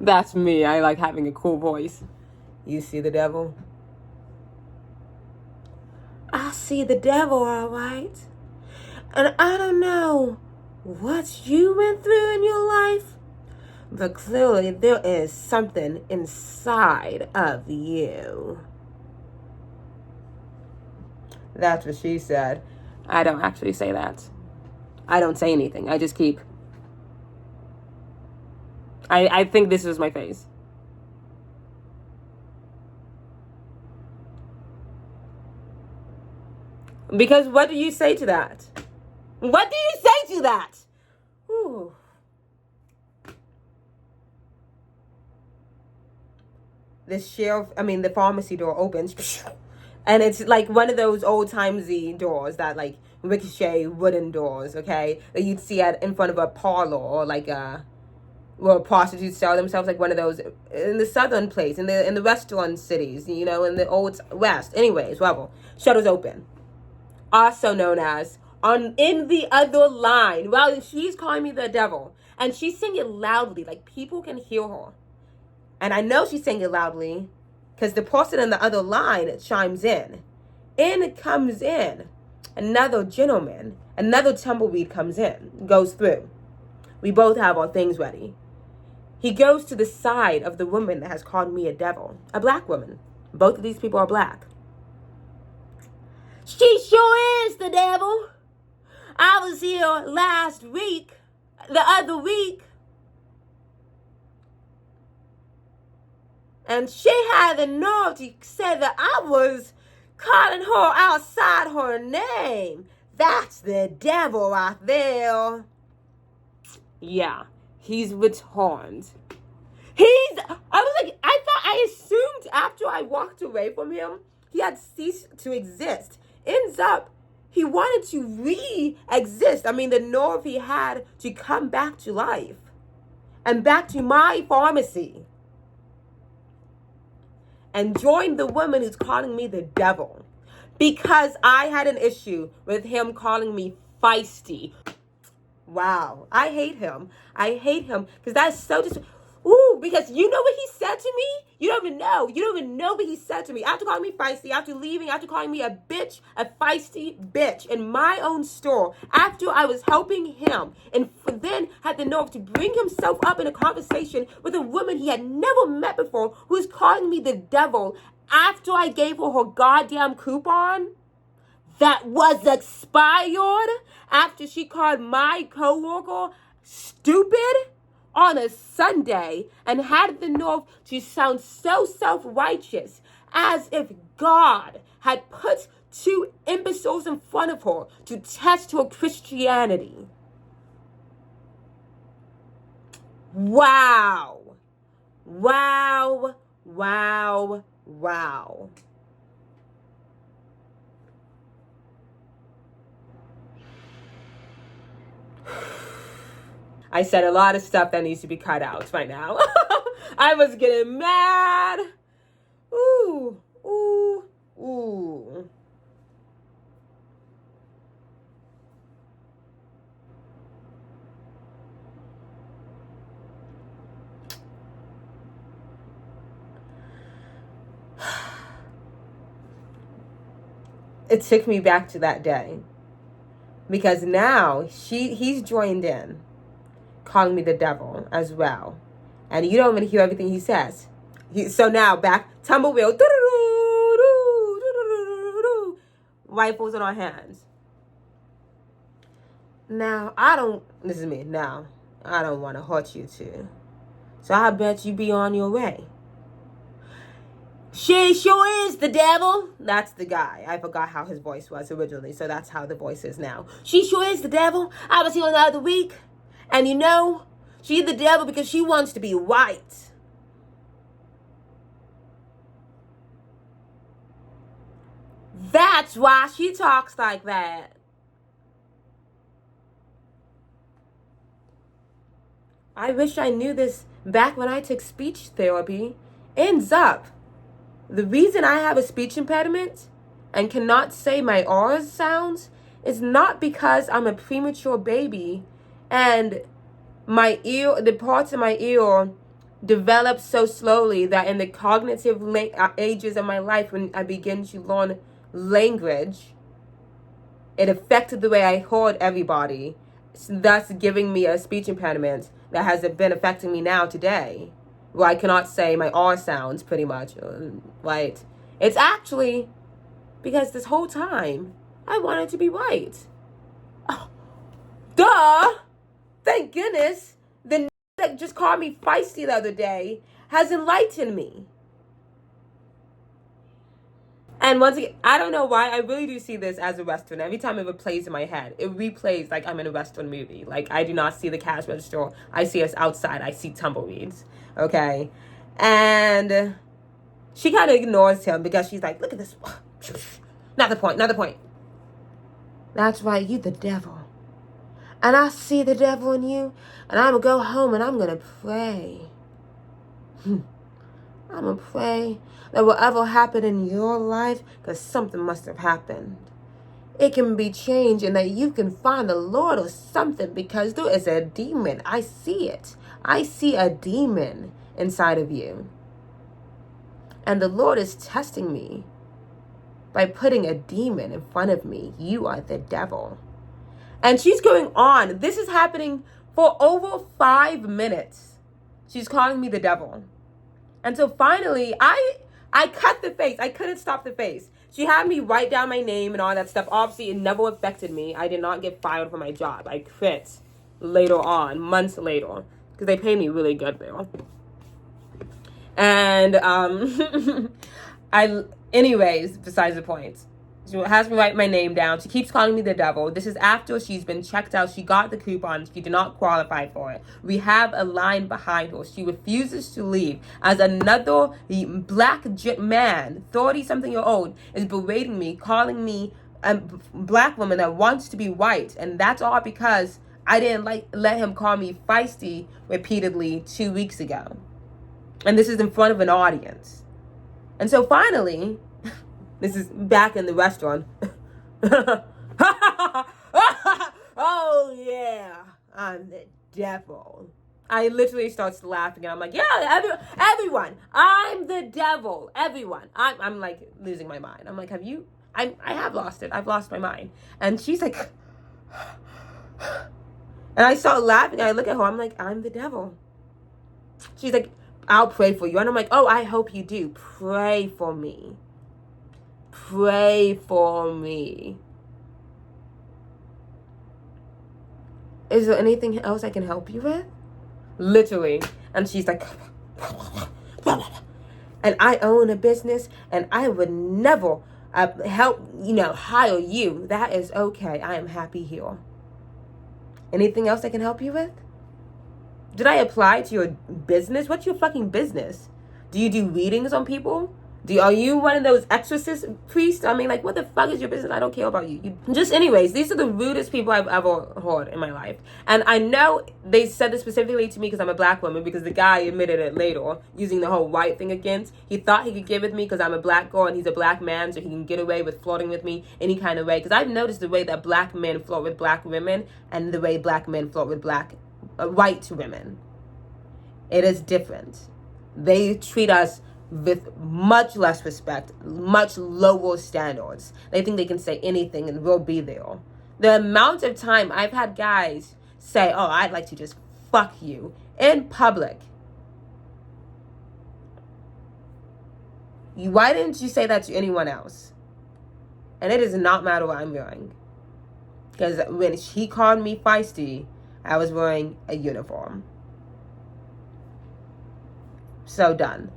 That's me. I like having a cool voice. You see the devil? I see the devil, all right. And I don't know what you went through in your life, but clearly there is something inside of you. That's what she said. I don't actually say that. I don't say anything. I just keep. I think this is my face. Because what do you say to that? What do you say to that? Ooh. The pharmacy door opens. And it's like one of those old-timey doors that like ricochet wooden doors, okay? That you'd see in front of a parlor or like where prostitutes sell themselves, like one of those in the southern place, in the restaurant cities, in the old west. Anyways, whatever. Shutters open. Also known as in the other line. Well, she's calling me the devil. And she's singing loudly, like people can hear her. And I know she's singing loudly because the person in the other line chimes in. In comes in another gentleman. Another tumbleweed comes in, goes through. We both have our things ready. He goes to the side of the woman that has called me a devil. A black woman. Both of these people are black. She sure is the devil. I was here the other week. And she had the nerve to say that I was calling her outside her name. That's the devil right there. Yeah, he's returned. I assumed after I walked away from him, he had ceased to exist. Ends up, he wanted to re-exist. The nerve he had to come back to life. And back to my pharmacy. And join the woman who's calling me the devil. Because I had an issue with him calling me feisty. Wow. I hate him. Because that's so because you know what he said to me? You don't even know. You don't even know what he said to me. After calling me feisty, after leaving, after calling me a bitch, a feisty bitch in my own store, after I was helping him, and then had the nerve to bring himself up in a conversation with a woman he had never met before who was calling me the devil after I gave her goddamn coupon that was expired, after she called my coworker stupid on a Sunday and had the nerve to sound so self-righteous, as if God had put two imbeciles in front of her to test her Christianity. Wow. Wow. Wow. Wow. I said a lot of stuff that needs to be cut out right now. I was getting mad. Ooh, ooh, ooh. It took me back to that day, because now he's joined in, calling me the devil as well, and you don't even hear everything he says. So now back, tumble-wheel, rifles in our hands. Now this is me. Now I don't want to hurt you too, so I bet you be on your way. She sure is the devil. That's the guy. I forgot how his voice was originally, so that's how the voice is now. She sure is the devil. I was here the other week, and you know, she's the devil because she wants to be white. That's why she talks like that. I wish I knew this back when I took speech therapy. Ends up, the reason I have a speech impediment and cannot say my R's sounds is not because I'm a premature baby and my ear, the parts of my ear develop so slowly that in the cognitive ages of my life, when I begin to learn language, it affected the way I heard everybody, thus giving me a speech impediment that has been affecting me now today, where I cannot say my R sounds pretty much, right? It's actually because this whole time I wanted to be right. Oh, duh! Thank goodness the that just called me feisty the other day has enlightened me. And once again, I don't know why, I really do see this as a Western. Every time it plays in my head, it replays like I'm in a Western movie. Like, I do not see the cash register. I see us outside. I see tumbleweeds. Okay? And she kind of ignores him because she's like, look at this. Not the point. Not the point. That's right. You the devil. And I see the devil in you. And I'm going to go home and I'm going to pray. I'm going to pray that whatever happened in your life, because something must have happened, it can be changed and that you can find the Lord or something, because there is a demon. I see it. I see a demon inside of you. And the Lord is testing me by putting a demon in front of me. You are the devil. And she's going on. This is happening for over 5 minutes. She's calling me the devil. And so finally, I cut the face. I couldn't stop the face. She had me write down my name and all that stuff. Obviously, it never affected me. I did not get fired from my job. I quit later on, months later, because they paid me really good there. And anyways, besides the point. She has me write my name down. She keeps calling me the devil. This is after she's been checked out. She got the coupon. She did not qualify for it. We have a line behind her. She refuses to leave as another black man, 30-something-year-old, is berating me, calling me a black woman that wants to be white. And that's all because I didn't let him call me feisty repeatedly 2 weeks ago. And this is in front of an audience. And so finally, this is back in the restaurant. Oh, yeah. I'm the devil. I literally starts laughing, and I'm like, yeah, everyone. I'm the devil. Everyone. I'm like losing my mind. I'm like, I have lost it. I've lost my mind. And she's like, and I start laughing. I look at her. I'm like, I'm the devil. She's like, I'll pray for you. And I'm like, oh, I hope you do. Pray for me. Pray for me. Is there anything else I can help you with? Literally. And she's like, and I own a business and I would never help, hire you. That is okay. I am happy here. Anything else I can help you with? Did I apply to your business? What's your fucking business? Do you do readings on people? Are you one of those exorcist priests? I mean, like, what the fuck is your business? I don't care about you. Just anyways, these are the rudest people I've ever heard in my life. And I know they said this specifically to me because I'm a black woman, because the guy admitted it later, using the whole white thing against. He thought he could get with me because I'm a black girl and he's a black man, so he can get away with flirting with me any kind of way. Because I've noticed the way that black men flirt with black women and the way black men flirt with white women. It is different. They treat us with much less respect, much lower standards. They think they can say anything and we'll be there. The amount of time I've had guys say, oh, I'd like to just fuck you in public. Why didn't you say that to anyone else? And it does not matter what I'm wearing. Because when he called me feisty, I was wearing a uniform. So done.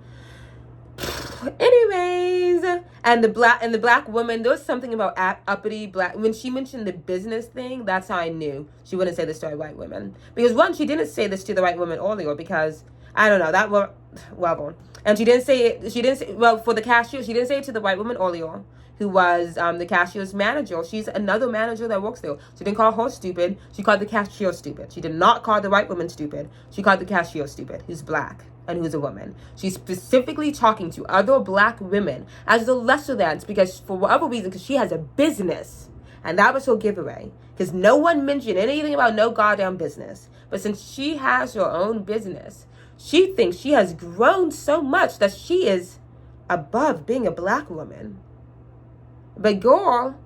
Anyways, and the black woman, there was something about uppity black. When she mentioned the business thing, that's how I knew she wouldn't say this to white women. Because one, she didn't say this to the white woman earlier because I don't know that well, and she didn't say it. For the cashier, she didn't say it to the white woman earlier, who was the cashier's manager. She's another manager that works there. She didn't call her stupid. She called the cashier stupid. She did not call the white woman stupid. She called the cashier stupid, who's black and who's a woman. She's specifically talking to other black women as the lesser thans because for whatever reason, because she has a business. And that was her giveaway. Because no one mentioned anything about no goddamn business. But since she has her own business, she thinks she has grown so much that she is above being a black woman. But girl,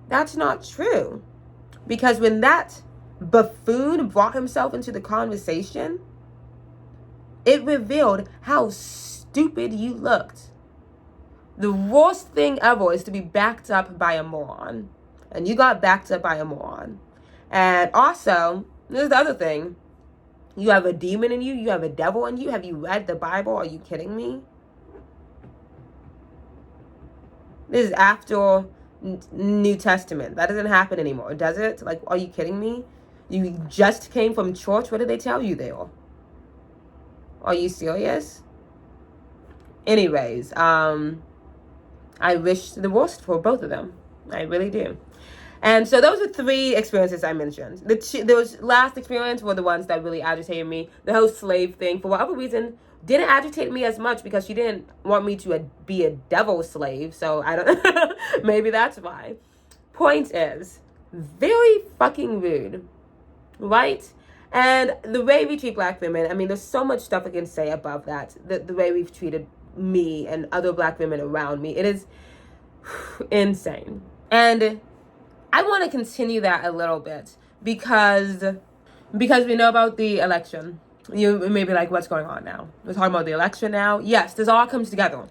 that's not true. Because when that buffoon brought himself into the conversation, it revealed how stupid you looked. The worst thing ever is to be backed up by a moron. And you got backed up by a moron. And also, there's the other thing. You have a demon in you. You have a devil in you. Have you read the Bible? Are you kidding me? This is after New Testament. That doesn't happen anymore, does it? Like, are you kidding me? You just came from church. What did they tell you there? Are you serious? Anyways, I wish the worst for both of them. I really do. And so those are 3 experiences I mentioned. Those last experiences were the ones that really agitated me. The whole slave thing, for whatever reason, didn't agitate me as much because she didn't want me to be a devil slave. So I don't, maybe that's why. Point is, very fucking rude, right? And the way we treat black women, I mean, there's so much stuff I can say above that. The way we've treated me and other black women around me, it is insane. And I want to continue that a little bit because we know about the election. You may be like, what's going on now? We're talking about the election now? Yes, this all comes together.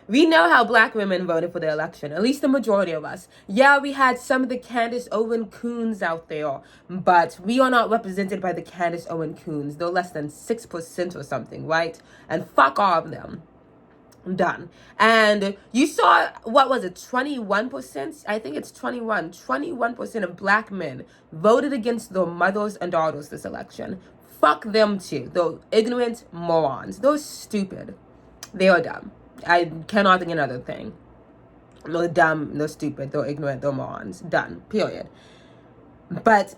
We know how black women voted for the election, at least the majority of us. Yeah, we had some of the Candace Owen Coons out there, but we are not represented by the Candace Owen Coons. They're less than 6% or something, right? And fuck all of them. Done. And you saw, what was it, 21%? I think it's 21% of black men voted against their mothers and daughters this election. Fuck them too. They're ignorant morons. They're stupid. They are dumb. I cannot think of another thing. They're dumb, they're stupid, they're ignorant, they're morons. Done. Period. But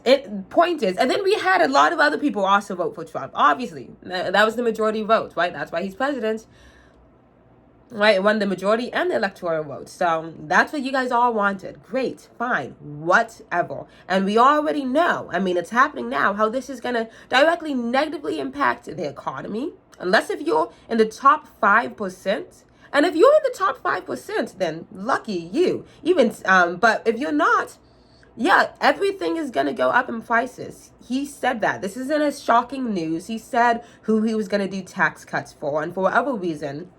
point is, and then we had a lot of other people also vote for Trump. Obviously, that was the majority vote, right? That's why he's president. Right? It won the majority and the electoral vote. So that's what you guys all wanted. Great. Fine. Whatever. And we already know, I mean, it's happening now, how this is going to directly negatively impact the economy. Unless if you're in the top 5%. And if you're in the top 5%, then lucky you. But if you're not, Yeah, everything is going to go up in prices. He said that. This isn't a shocking news. He said who he was going to do tax cuts for. And for whatever reason,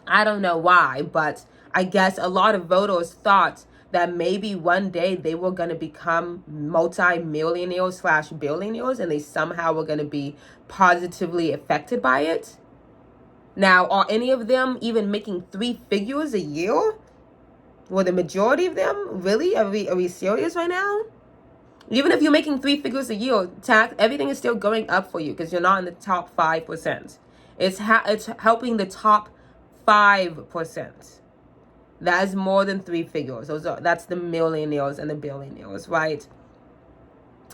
I don't know why, but I guess a lot of voters thought that maybe one day they were going to become multi-millionaires / billionaires, and they somehow were going to be positively affected by it. Now, are any of them even making 3 figures a year? Well, the majority of them? Really? Are we serious right now? Even if you're making 3 figures a year, everything is still going up for you because you're not in the top 5%. It's helping the top 5%. That is more than 3 figures. That's the millionaires and the billionaires, right?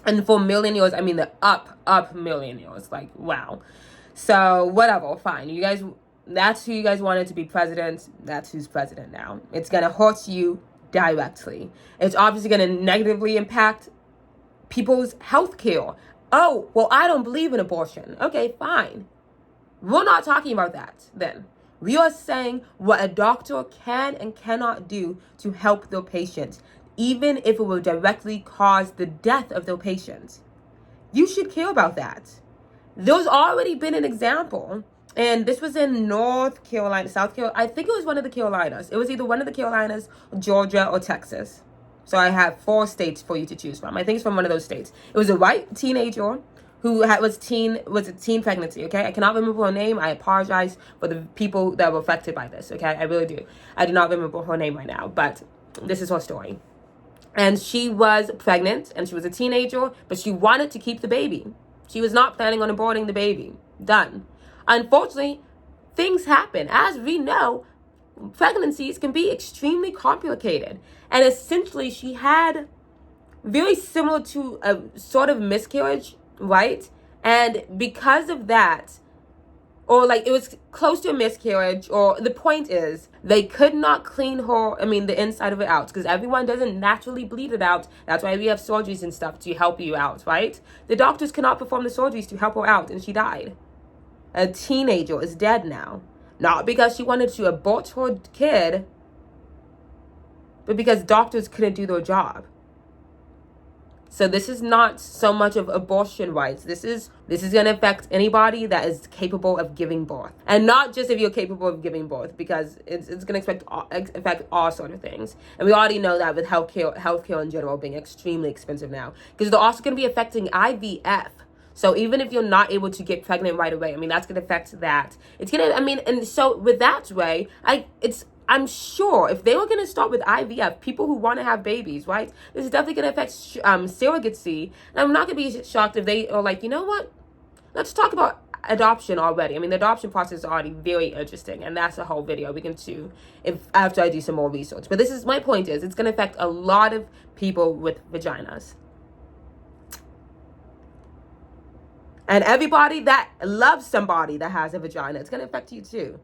And for millionaires, I mean the up millionaires. Like, wow. So whatever, fine. You guys, that's who you guys wanted to be president. That's who's president now. It's gonna hurt you directly. It's obviously gonna negatively impact people's health care. Oh, well, I don't believe in abortion. Okay, fine. We're not talking about that then. We are saying what a doctor can and cannot do to help their patient, even if it will directly cause the death of their patient. You should care about that. There's already been an example, and this was in North Carolina, South Carolina. I think it was one of the Carolinas. It was either one of the Carolinas, Georgia, or Texas. So I have 4 states for you to choose from. I think it's from one of those states. It was a white teenager who was a teen pregnancy, okay? I cannot remember her name. I apologize for the people that were affected by this, okay? I really do. I do not remember her name right now, but this is her story. And she was pregnant, and she was a teenager, but she wanted to keep the baby. She was not planning on aborting the baby. Done. Unfortunately, things happen. As we know, pregnancies can be extremely complicated. And essentially, she had very similar to a sort of miscarriage, right? And because of that, or like it was close to a miscarriage, or the point is they could not clean the inside of it out, because everyone doesn't naturally bleed it out. That's why we have surgeries and stuff to help you out, right? The doctors cannot perform the surgeries to help her out, and she died. A teenager is dead now. Not because she wanted to abort her kid, but because doctors couldn't do their job. So this is not so much of abortion rights. This is going to affect anybody that is capable of giving birth. And not just if you're capable of giving birth, because it's going to affect all sort of things. And we already know that with healthcare in general being extremely expensive now. Because they're also going to be affecting IVF. So even if you're not able to get pregnant right away, that's going to affect that. It's going to, and so with that way, I'm sure if they were going to start with IVF, people who want to have babies, right? This is definitely going to affect surrogacy. And I'm not going to be shocked if they are like, you know what? Let's talk about adoption already. The adoption process is already very interesting. And that's a whole video we can do after I do some more research. But my point is, it's going to affect a lot of people with vaginas. And everybody that loves somebody that has a vagina, it's going to affect you too.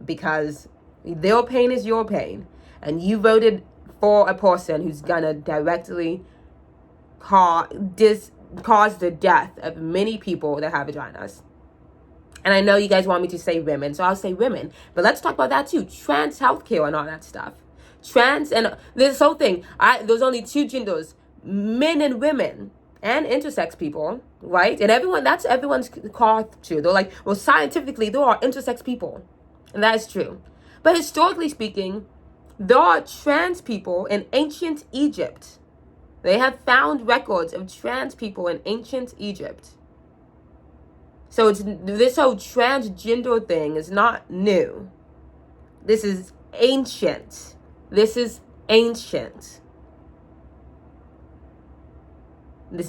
Because their pain is your pain. And you voted for a person who's going to directly cause the death of many people that have vaginas. And I know you guys want me to say women, so I'll say women. But let's talk about that too. Trans healthcare and all that stuff. And this whole thing. There's only 2 genders, men and women. And intersex people, right? And that's everyone's called to. They're like, well, scientifically, there are intersex people. And that is true. But historically speaking, there are trans people in ancient Egypt. They have found records of trans people in ancient Egypt. So this whole transgender thing is not new. This is ancient. This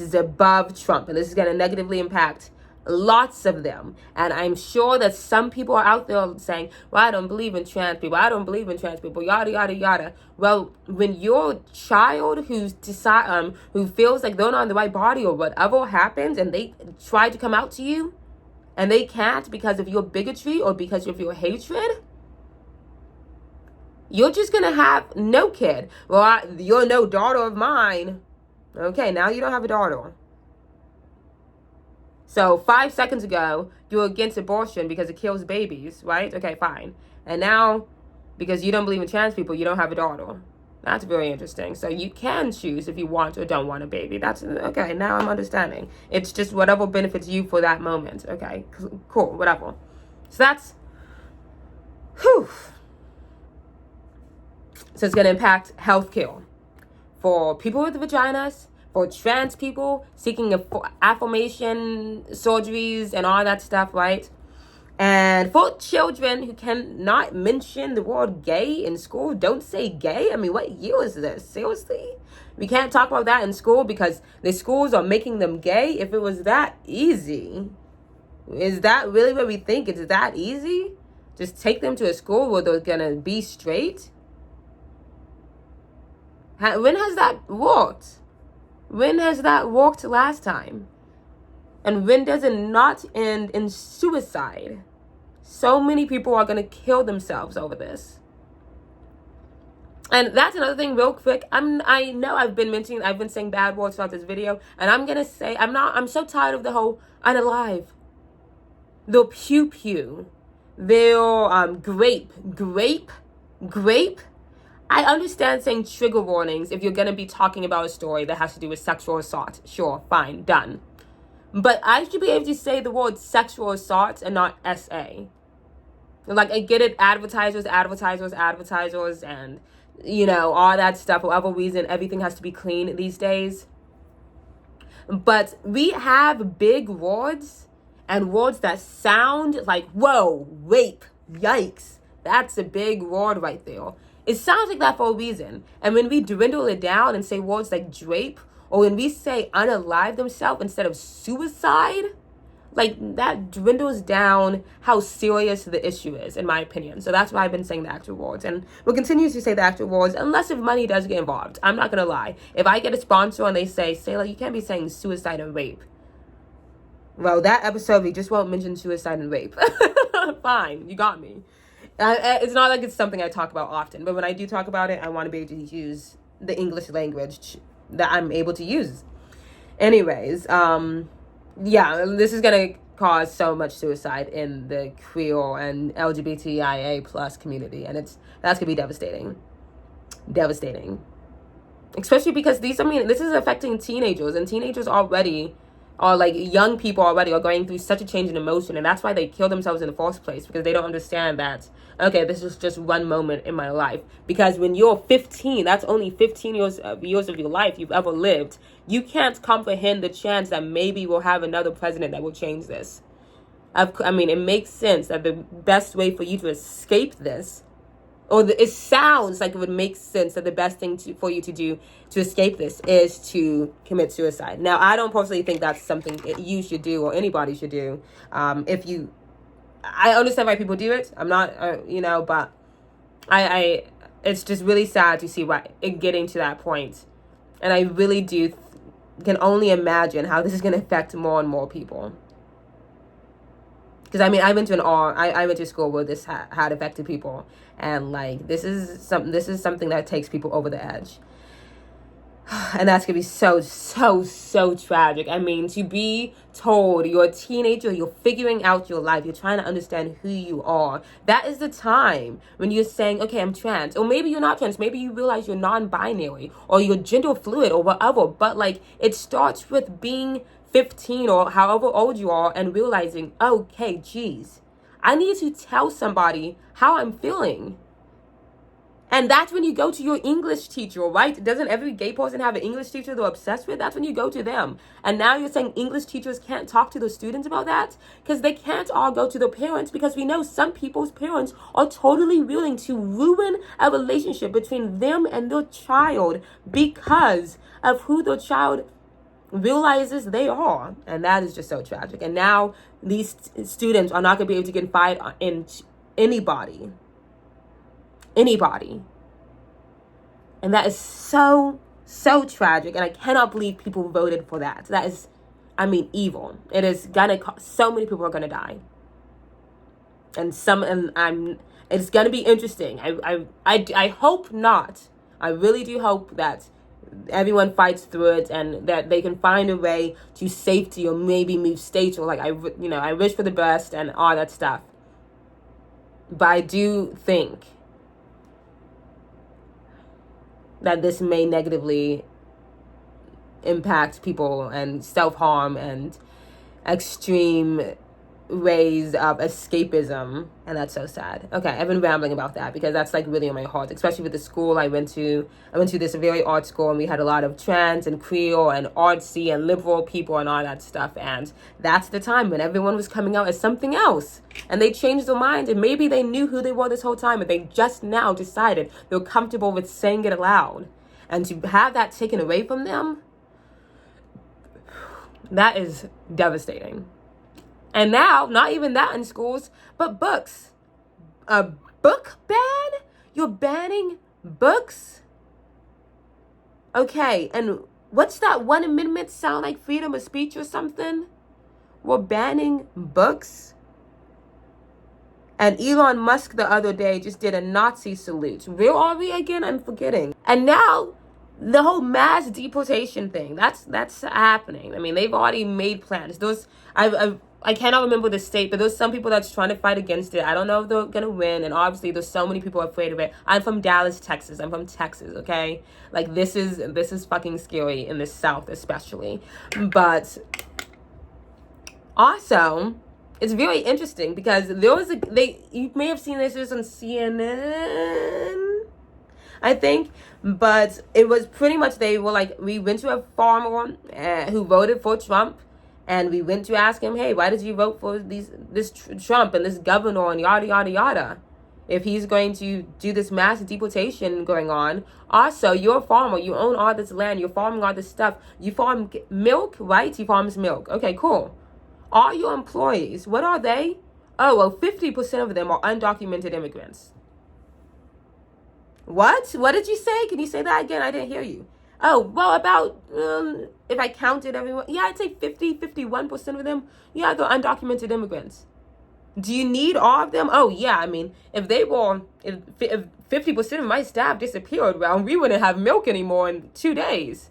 is above Trump, and this is going to negatively impact lots of them. And I'm sure that some people are out there saying, well, I don't believe in trans people. I don't believe in trans people, yada, yada, yada. Well, when your child who feels like they're not in the right body or whatever happens, and they try to come out to you, and they can't because of your bigotry or because of your hatred, you're just going to have no kid. Well, you're no daughter of mine. Okay, now you don't have a daughter. So 5 seconds ago, you were against abortion because it kills babies, right? Okay, fine. And now, because you don't believe in trans people, you don't have a daughter. That's very interesting. So you can choose if you want or don't want a baby. That's okay. Now I'm understanding. It's just whatever benefits you for that moment. Okay, cool, whatever. So that's, whew. So it's going to impact healthcare for people with vaginas, for trans people seeking affirmation surgeries and all that stuff, right? And for children who cannot mention the word gay in school, don't say gay. I mean, what year is this? Seriously? We can't talk about that in school because the schools are making them gay. If it was that easy, is that really what we think? It's that easy? Just take them to a school where they're going to be straight? When has that worked? When has that worked last time? And when does it not end in suicide? So many people are going to kill themselves over this. And that's another thing real quick. I know I've been saying bad words throughout this video. And I'm going to say, I'm so tired of the whole unalive. The pew-pew. The grape. I understand saying trigger warnings if you're going to be talking about a story that has to do with sexual assault. Sure, fine, done. But I should be able to say the word sexual assault and not SA. Like, I get it, advertisers, and, you know, all that stuff. For whatever reason, everything has to be clean these days. But we have big words and words that sound like, whoa, rape, yikes. That's a big word right there. It sounds like that for a reason. And when we dwindle it down and say words like drape, or when we say unalive themselves instead of suicide, like that dwindles down how serious the issue is, in my opinion. So that's why I've been saying the actual words. And we'll continue to say the actual words unless if money does get involved. I'm not going to lie. If I get a sponsor and they say, Selah, you can't be saying suicide and rape. Well, that episode, we just won't mention suicide and rape. Fine, you got me. It's not like it's something I talk about often. But when I do talk about it, I want to be able to use the English language that I'm able to use. Anyways, yeah, this is going to cause so much suicide in the queer and LGBTIA plus community. And that's going to be devastating. Devastating. Especially because this is affecting teenagers. And teenagers already, or like young people already, are going through such a change in emotion. And that's why they kill themselves in the first place. Because they don't understand that, okay, this is just one moment in my life. Because when you're 15, that's only 15 years of your life you've ever lived. You can't comprehend the chance that maybe we'll have another president that will change this. I mean, it makes sense that the best way for you to escape this, it sounds like it would make sense that the best thing for you to do to escape this is to commit suicide. Now, I don't personally think that's something you should do or anybody should do. I understand why people do it. I'm not, but it's just really sad to see it getting to that point. And I really can only imagine how this is going to affect more and more people. Because I went to school where this had affected people, and like this is something that takes people over the edge, and that's gonna be so tragic. I mean, to be told you're a teenager, you're figuring out your life, you're trying to understand who you are. That is the time when you're saying, okay, I'm trans, or maybe you're not trans. Maybe you realize you're non-binary or you're gender fluid or whatever. But like, it starts with being 15 or however old you are and realizing, okay, geez, I need to tell somebody how I'm feeling. And that's when you go to your English teacher, right? Doesn't every gay person have an English teacher they're obsessed with? That's when you go to them. And now you're saying English teachers can't talk to the students about that? Because they can't all go to their parents, because we know some people's parents are totally willing to ruin a relationship between them and their child because of who their child realizes they are. And that is just so tragic. And now these students are not going to be able to confide in anybody. And that is so tragic. And I cannot believe people voted for that. That is, evil. It is gonna so many people are gonna die. It's gonna be interesting. I hope not. I really do hope that everyone fights through it and that they can find a way to safety or maybe move states, or I wish for the best and all that stuff. But I do think that this may negatively impact people and self-harm and extreme ways of escapism, and that's so sad. Okay, I've been rambling about that because that's like really on my heart, especially with the school I went to. I went to this very art school, and we had a lot of trans and queer and artsy and liberal people and all that stuff, and that's the time when everyone was coming out as something else, and they changed their mind, and maybe they knew who they were this whole time, but they just now decided they're comfortable with saying it aloud, and to have that taken away from them, that is devastating. And now, not even that in schools, but books. A book ban? You're banning books? Okay, and what's that one amendment sound like, freedom of speech or something? We're banning books? And Elon Musk the other day just did a Nazi salute. Where are we again? I'm forgetting. And now, the whole mass deportation thing, that's happening. I mean, they've already made plans. I cannot remember the state, but there's some people that's trying to fight against it. I don't know if they're going to win. And obviously, there's so many people afraid of it. I'm from Dallas, Texas. I'm from Texas, okay? Like, this is fucking scary in the South, especially. But also, it's very interesting because there was you may have seen this on CNN, I think. But it was pretty much, they were like, we went to a farmer who voted for Trump. And we went to ask him, hey, why did you vote for this Trump and this governor and yada, yada, yada? If he's going to do this mass deportation going on. Also, you're a farmer. You own all this land. You're farming all this stuff. You farm milk, right? He farms milk. Okay, cool. All your employees, what are they? Oh, well, 50% of them are undocumented immigrants. What? What did you say? Can you say that again? I didn't hear you. Oh, well, about, if I counted everyone, yeah, I'd say 51% of them, yeah, they're undocumented immigrants. Do you need all of them? Oh, yeah, I mean, if 50% of my staff disappeared, well, we wouldn't have milk anymore in 2 days.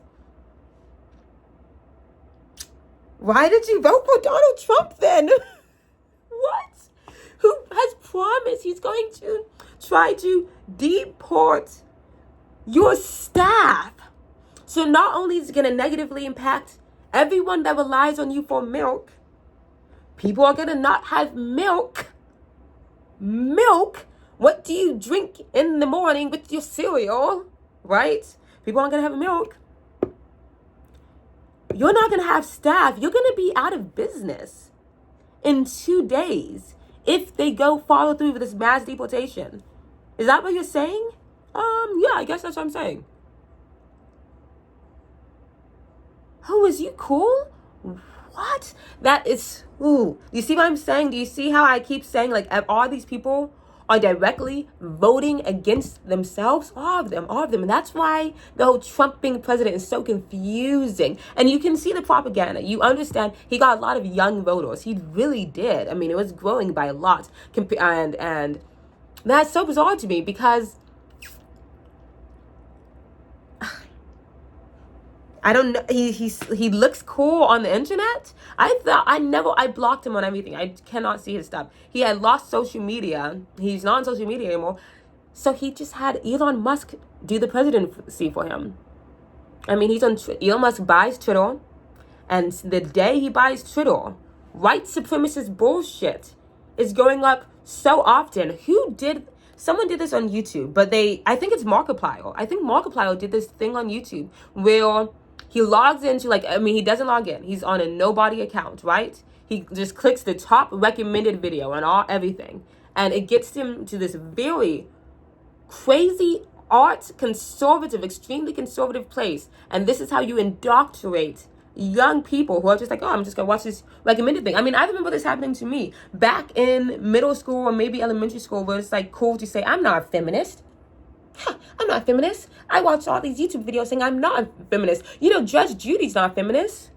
Why did you vote for Donald Trump then? What? Who has promised he's going to try to deport your staff? So not only is it going to negatively impact everyone that relies on you for milk, people are going to not have milk. Milk? What do you drink in the morning with your cereal? Right? People aren't going to have milk. You're not going to have staff. You're going to be out of business in 2 days if they go follow through with this mass deportation. Is that what you're saying? Yeah, I guess that's what I'm saying. Oh, is you cool? What? That is, ooh. You see what I'm saying? Do you see how I keep saying, like, all these people are directly voting against themselves? All of them. And that's why the whole Trump being president is so confusing. And you can see the propaganda. You understand he got a lot of young voters. He really did. I mean, it was growing by a lot. And that's so bizarre to me because I don't know. He looks cool on the internet. I blocked him on everything. I cannot see his stuff. He had lost social media. He's not on social media anymore. So he just had Elon Musk do the presidency for him. I mean, Elon Musk buys Twitter, and the day he buys Twitter, white supremacist bullshit is going up so often. Someone did this on YouTube, but I think it's Markiplier. I think Markiplier did this thing on YouTube where he logs into, he doesn't log in. He's on a nobody account, right? He just clicks the top recommended video on everything. And it gets him to this very crazy conservative, extremely conservative place. And this is how you indoctrinate young people who are just like, oh, I'm just going to watch this recommended thing. I mean, I remember this happening to me back in middle school or maybe elementary school where it's like cool to say, I'm not a feminist. I'm not a feminist. I watched all these YouTube videos saying I'm not a feminist. Judge Judy's not a feminist.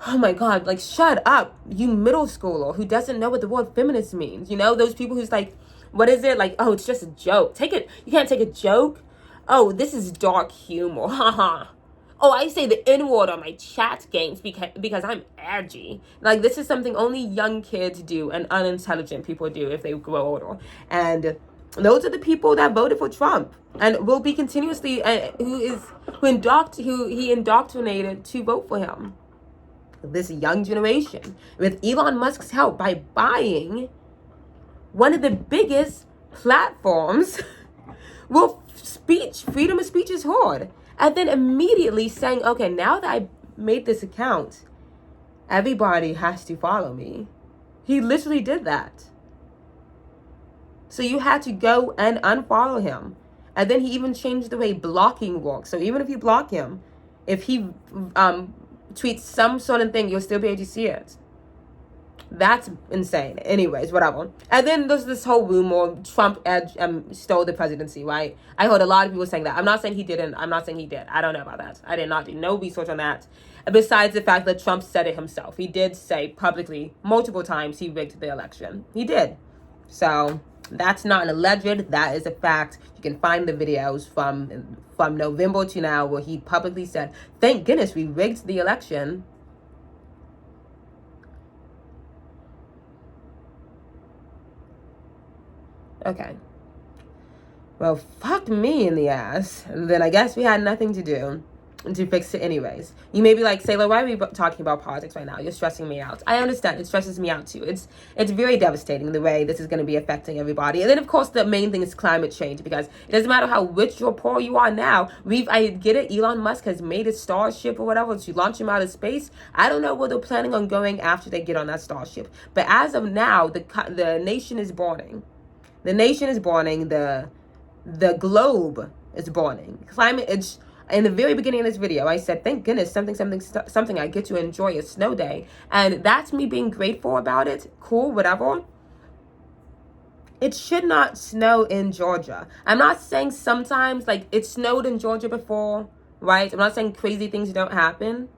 Oh my God, shut up, you middle schooler who doesn't know what the word feminist means. Those people who's like, what is it? Oh, it's just a joke. You can't take a joke. Oh, this is dark humor. Haha. Oh, I say the N-word on my chat games because I'm edgy. This is something only young kids do and unintelligent people do if they grow older. And Those are the people that voted for Trump and will be continuously, who he indoctrinated to vote for him. This young generation, with Elon Musk's help, by buying one of the biggest platforms where freedom of speech is hard, and then immediately saying, okay, now that I made this account, everybody has to follow me. He literally did that. So you had to go and unfollow him. And then he even changed the way blocking works. So even if you block him, if he tweets some sort of thing, you'll still be able to see it. That's insane. Anyways, whatever. And then there's this whole rumor Trump stole the presidency, right? I heard a lot of people saying that. I'm not saying he didn't. I'm not saying he did. I don't know about that. I did not do no research on that. Besides the fact that Trump said it himself. He did say publicly multiple times he rigged the election. He did. So that's not an alleged. That is a fact. You can find the videos from November to now where he publicly said, thank goodness we rigged the election. Okay. Well, fuck me in the ass. And then I guess we had nothing to do to fix it anyways. You may be like, Selah, why are we talking about politics right now? You're stressing me out. I understand. It stresses me out too. It's very devastating the way this is going to be affecting everybody. And then, of course, the main thing is climate change, because it doesn't matter how rich or poor you are now. I get it. Elon Musk has made a starship or whatever to launch him out of space. I don't know where they're planning on going after they get on that starship. But as of now, the nation is burning. The nation is burning. The globe is burning. Climate. It's in the very beginning of this video. I said, "Thank goodness, something I get to enjoy a snow day," and that's me being grateful about it. Cool, whatever. It should not snow in Georgia. I'm not saying sometimes, like, it snowed in Georgia before, right? I'm not saying crazy things don't happen,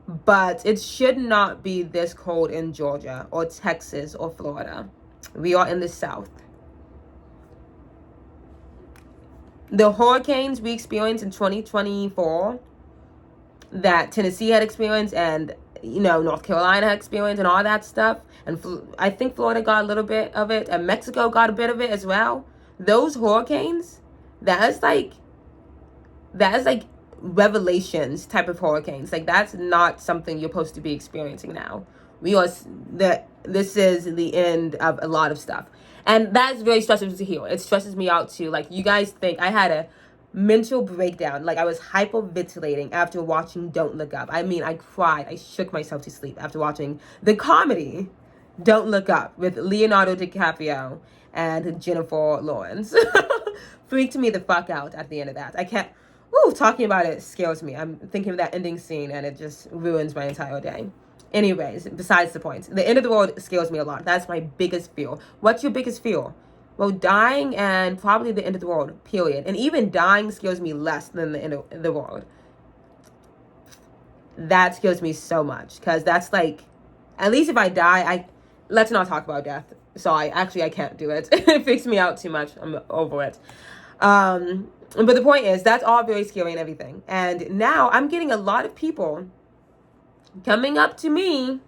but it should not be this cold in Georgia or Texas or Florida. We are in the South. The hurricanes we experienced in 2024 that Tennessee had experienced, and North Carolina had experienced, and all that stuff, and I think Florida got a little bit of it, and Mexico got a bit of it as well. Those hurricanes, that is like Revelations type of hurricanes. Like, that's not something you're supposed to be experiencing now. This is the end of a lot of stuff. And that's very stressful to hear. It stresses me out too. Like, you guys think I had a mental breakdown. Like, I was hyperventilating after watching Don't Look Up. I mean, I cried. I shook myself to sleep after watching the comedy Don't Look Up with Leonardo DiCaprio and Jennifer Lawrence. Freaked me the fuck out at the end of that. I can't... talking about it scares me. I'm thinking of that ending scene and it just ruins my entire day. Anyways, besides the point, the end of the world scares me a lot. That's my biggest fear. What's your biggest fear? Well, dying and probably the end of the world, period. And even dying scares me less than the end of the world. That scares me so much, because that's like, at least if I die, let's not talk about death. So I can't do it. It freaks me out too much. I'm over it. But the point is, that's all very scary and everything. And now I'm getting a lot of people coming up to me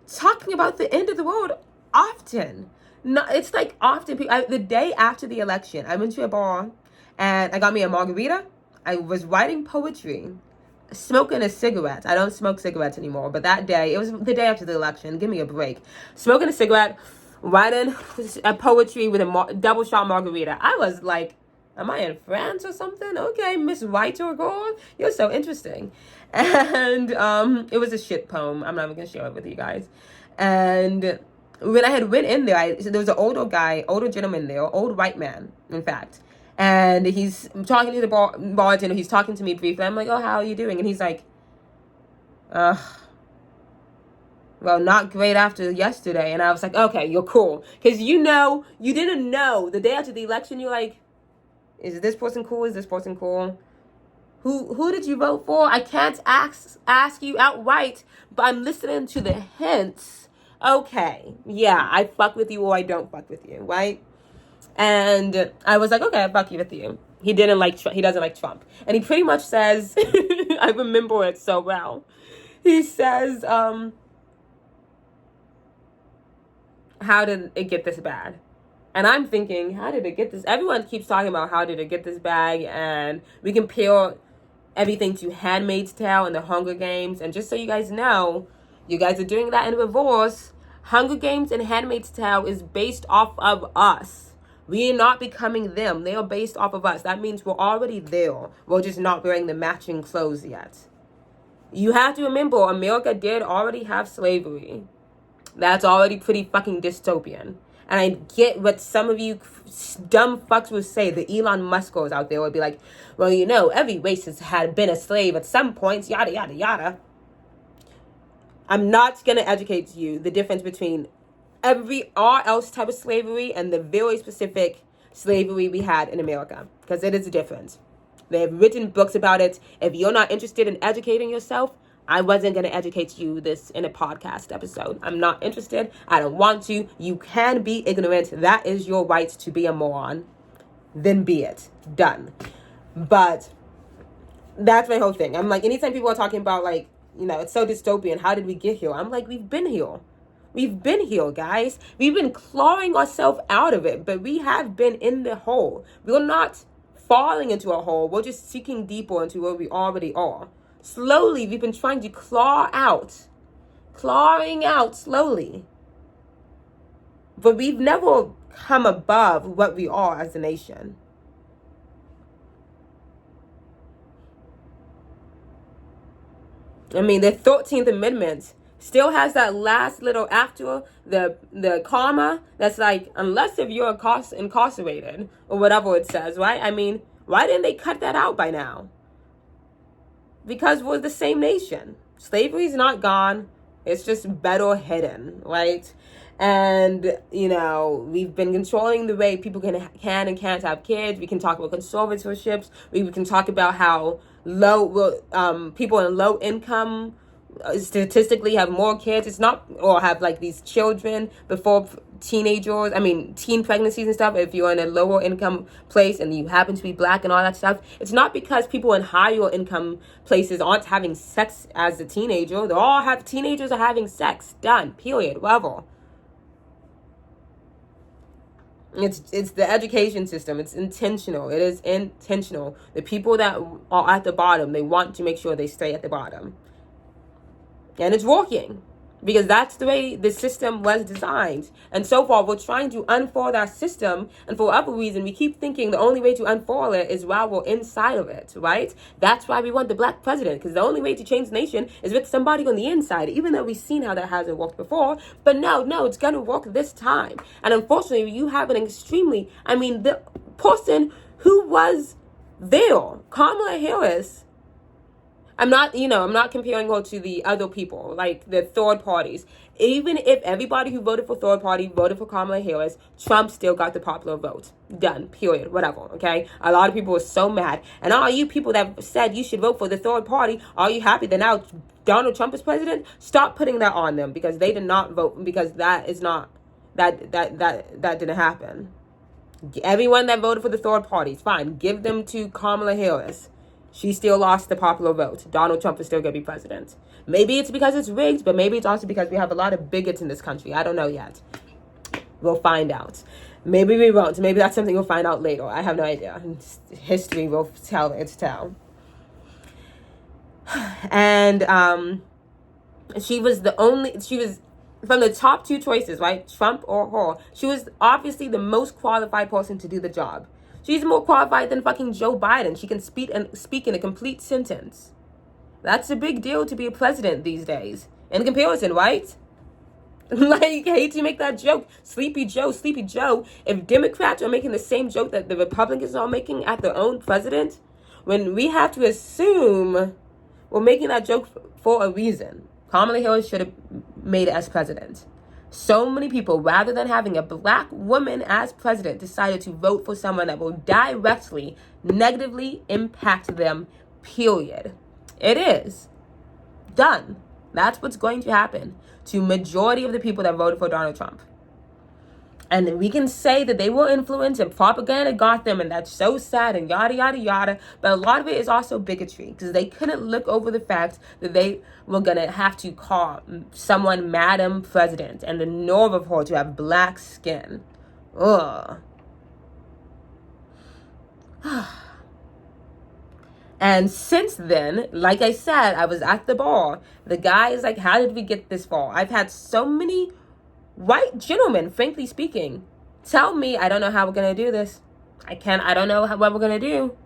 talking about the end of the world often. No, it's like often. The day after the election, I went to a bar and I got me a margarita. I was writing poetry, smoking a cigarette. I don't smoke cigarettes anymore, but that day, it was the day after the election. Give me a break. Smoking a cigarette, writing a poetry with a double shot margarita. I was like, am I in France or something? Okay, Miss Writer girl, you're so interesting. And it was a shit poem. I'm not even gonna share it with you guys. And when I had went in there, there was an older gentleman there, old white man, in fact. And he's talking to the bartender. He's talking to me briefly. I'm like, oh, how are you doing? And he's like, well, not great after yesterday. And I was like, okay, you're cool. Because you didn't know the day after the election, you're like, is this person cool? Is this person cool? Who did you vote for? I can't ask you outright, but I'm listening to the hints. Okay, yeah, I fuck with you or I don't fuck with you, right? And I was like, okay, I fuck you with you. He doesn't like Trump. And he pretty much says, I remember it so well. He says, how did it get this bad? And I'm thinking, how did it get this? Everyone keeps talking about how did it get this bad, and we compare everything to Handmaid's Tale and the Hunger Games. And just so you guys know, you guys are doing that in reverse. Hunger Games and Handmaid's Tale is based off of us. We are not becoming them. They are based off of us. That means we're already there. We're just not wearing the matching clothes yet. You have to remember, America did already have slavery. That's already pretty fucking dystopian. And I get what some of you dumb fucks will say. The Elon Muskers out there would be like, well, you know, every race has had been a slave at some points, yada, yada, yada. I'm not going to educate you the difference between all else type of slavery and the very specific slavery we had in America, because it is different. They have written books about it. If you're not interested in educating yourself, I wasn't going to educate you this in a podcast episode. I'm not interested. I don't want to. You can be ignorant. That is your right to be a moron. Then be it. Done. But that's my whole thing. I'm like, anytime people are talking about, like, you know, it's so dystopian, how did we get here? I'm like, we've been here. We've been here, guys. We've been clawing ourselves out of it, but we have been in the hole. We're not falling into a hole. We're just sinking deeper into where we already are. Slowly, we've been trying to clawing out slowly. But we've never come above what we are as a nation. I mean, the 13th Amendment still has that last little after the comma that's like, unless if you're incarcerated or whatever it says, right? I mean, why didn't they cut that out by now? Because we're the same nation. Slavery's not gone. It's just better hidden, right? And, you know, we've been controlling the way people can and can't have kids. We can talk about conservatorships. We can talk about how people in low income statistically have more kids. It's not, or have like these children before teen pregnancies and stuff. If you're in a lower income place and you happen to be black and all that stuff, it's not because people in higher income places aren't having sex as a teenager. Teenagers are having sex. Done. Period. Level. It's the education system. It's intentional. It is intentional. The people that are at the bottom, they want to make sure they stay at the bottom. And it's working. Because that's the way the system was designed. And so far, we're trying to unfold our system. And for whatever reason, we keep thinking the only way to unfold it is while we're inside of it, right? That's why we want the black president. Because the only way to change the nation is with somebody on the inside. Even though we've seen how that hasn't worked before. But no, it's going to work this time. And unfortunately, you have the person who was there, Kamala Harris, I'm not comparing her to the other people, like the third parties. Even if everybody who voted for third party voted for Kamala Harris, Trump still got the popular vote. Done. Period. Whatever. Okay? A lot of people are so mad. And all you people that said you should vote for the third party, are you happy that now Donald Trump is president? Stop putting that on them, because they did not vote, because that didn't happen. Everyone that voted for the third party is fine. Give them to Kamala Harris. She still lost the popular vote. Donald Trump is still going to be president. Maybe it's because it's rigged, but maybe it's also because we have a lot of bigots in this country. I don't know yet. We'll find out. Maybe we won't. Maybe that's something we'll find out later. I have no idea. History will tell its tale. And she was from the top two choices, right? Trump or her. She was obviously the most qualified person to do the job. She's more qualified than fucking Joe Biden. She can speak in a complete sentence. That's a big deal to be a president these days. In comparison, right? Like, hate to make that joke. Sleepy Joe. If Democrats are making the same joke that the Republicans are making at their own president, when we have to assume we're making that joke for a reason. Kamala Harris should have made it as president. So many people, rather than having a black woman as president, decided to vote for someone that will directly, negatively impact them, period. It is. Done. That's what's going to happen to majority of the people that voted for Donald Trump. And we can say that they were influenced and propaganda got them, and that's so sad and yada, yada, yada. But a lot of it is also bigotry, because they couldn't look over the fact that they were going to have to call someone Madam President and the nerve of her to have black skin. Ugh. And since then, like I said, I was at the bar. The guy is like, how did we get this far? I've had so many white gentlemen, frankly speaking, tell me, I don't know how we're going to do this. I don't know what we're going to do.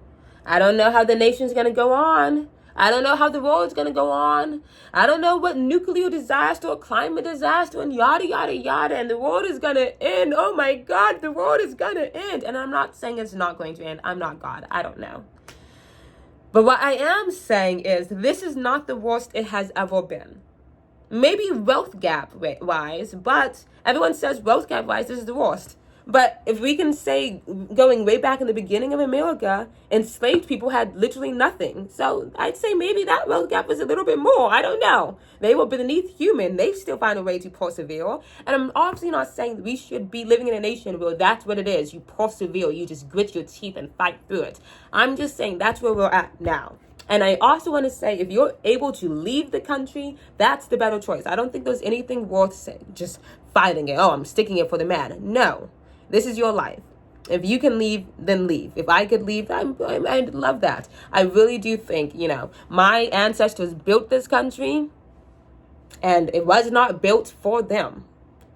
I don't know how the nation's going to go on. I don't know how the world's going to go on. I don't know what nuclear disaster or climate disaster and yada, yada, yada. And the world is going to end. Oh my God, the world is going to end. And I'm not saying it's not going to end. I'm not God. I don't know. But what I am saying is this is not the worst it has ever been. Maybe wealth gap wise, but everyone says wealth gap wise, this is the worst. But if we can say, going way back in the beginning of America, enslaved people had literally nothing. So I'd say maybe that wealth gap was a little bit more. I don't know. They were beneath human. They still find a way to persevere. And I'm obviously not saying that we should be living in a nation where that's what it is. You persevere. You just grit your teeth and fight through it. I'm just saying that's where we're at now. And I also want to say, if you're able to leave the country, that's the better choice. I don't think there's anything worth saying, just fighting it. Oh, I'm sticking it for the man. No. This is your life. If you can leave, then leave. If I could leave, I'd love that. I really do think, my ancestors built this country, and it was not built for them.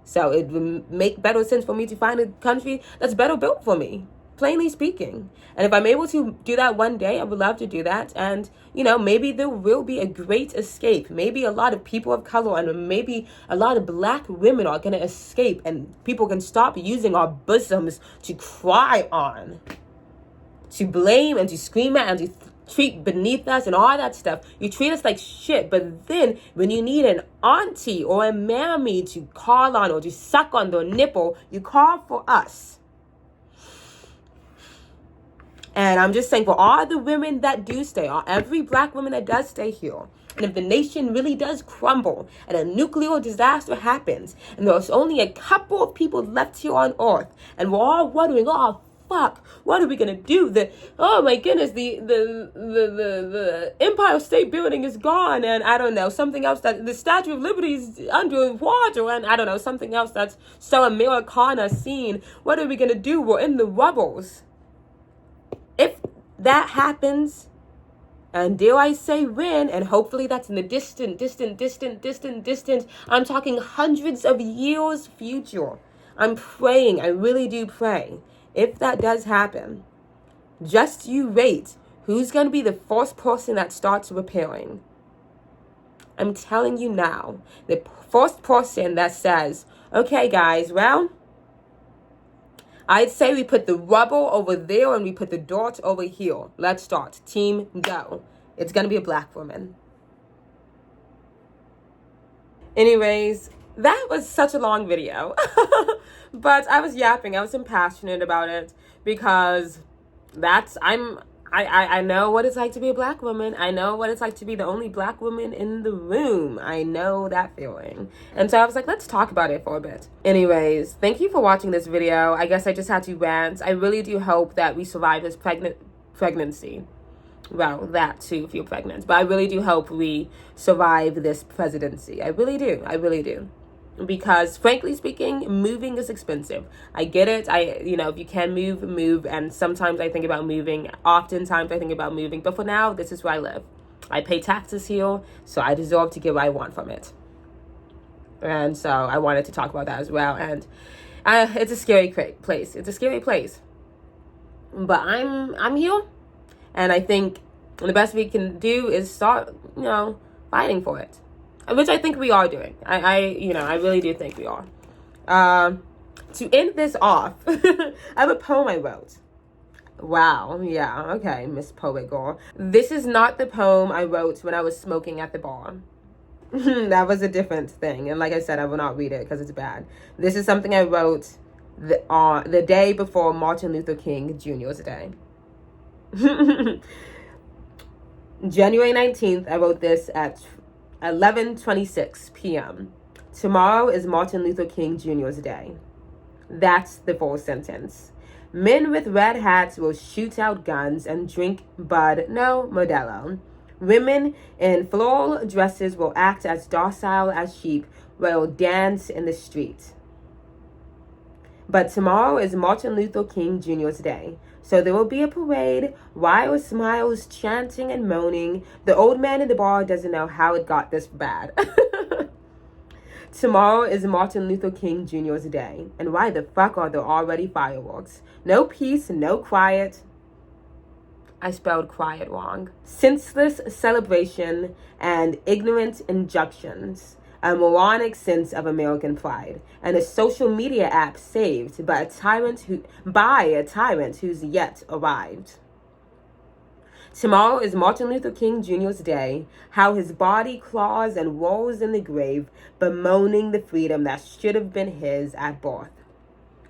So it would make better sense for me to find a country that's better built for me, plainly speaking. And if I'm able to do that one day, I would love to do that. And, maybe there will be a great escape. Maybe a lot of people of color and maybe a lot of black women are going to escape, and people can stop using our bosoms to cry on, to blame and to scream at and to treat beneath us and all that stuff. You treat us like shit, but then when you need an auntie or a mammy to call on or to suck on their nipple, you call for us. And I'm just saying, for all the women that do stay, or every black woman that does stay here, and if the nation really does crumble and a nuclear disaster happens, and there's only a couple of people left here on Earth, and we're all wondering, oh fuck, what are we gonna do? Oh my goodness, the Empire State Building is gone, and I don't know, something else, that the Statue of Liberty is under water, and I don't know, something else that's so Americana seen. What are we gonna do? We're in the rubbles. If that happens, and dare I say when, and hopefully that's in the distant, I'm talking hundreds of years future. I'm praying, I really do pray. If that does happen, just you wait. Who's going to be the first person that starts repairing? I'm telling you now, the first person that says, okay guys, well, I'd say we put the rubble over there and we put the dirt over here. Let's start. Team, go. It's going to be a black woman. Anyways, that was such a long video. But I was yapping. I was impassionate about it because I know what it's like to be a black woman. I know what it's like to be the only black woman in the room. I know that feeling. And so I was like, let's talk about it for a bit. Anyways, thank you for watching this video. I guess I just had to rant. I really do hope that we survive this pregnancy. Well, that too, if you're pregnant. But I really do hope we survive this presidency. I really do. I really do. Because frankly speaking, moving is expensive. I get it. If you can move. And sometimes I think about moving. Oftentimes I think about moving. But for now, this is where I live. I pay taxes here, so I deserve to get what I want from it. And so I wanted to talk about that as well. And it's a scary place. It's a scary place. But I'm here. And I think the best we can do is start, fighting for it. Which I think we are doing. I really do think we are. To end this off, I have a poem I wrote. Wow. Yeah. Okay, Miss Poet Girl. This is not the poem I wrote when I was smoking at the bar. That was a different thing. And like I said, I will not read it because it's bad. This is something I wrote the day before Martin Luther King Jr.'s day. January 19th, I wrote this at 11:26 p.m. Tomorrow is Martin Luther King Jr.'s day. That's the full sentence. Men with red hats will shoot out guns and drink Bud, no Modelo. Women in floral dresses will act as docile as sheep, will dance in the street. But tomorrow is Martin Luther King Jr.'s day. So there will be a parade, wild smiles, chanting and moaning. The old man in the bar doesn't know how it got this bad. Tomorrow is Martin Luther King Jr.'s day. And why the fuck are there already fireworks? No peace, no quiet. I spelled quiet wrong. Senseless celebration and ignorant injunctions. A moronic sense of American pride, and a social media app saved by a tyrant who's yet arrived. Tomorrow is Martin Luther King Jr.'s day, how his body claws and rolls in the grave, bemoaning the freedom that should have been his at birth.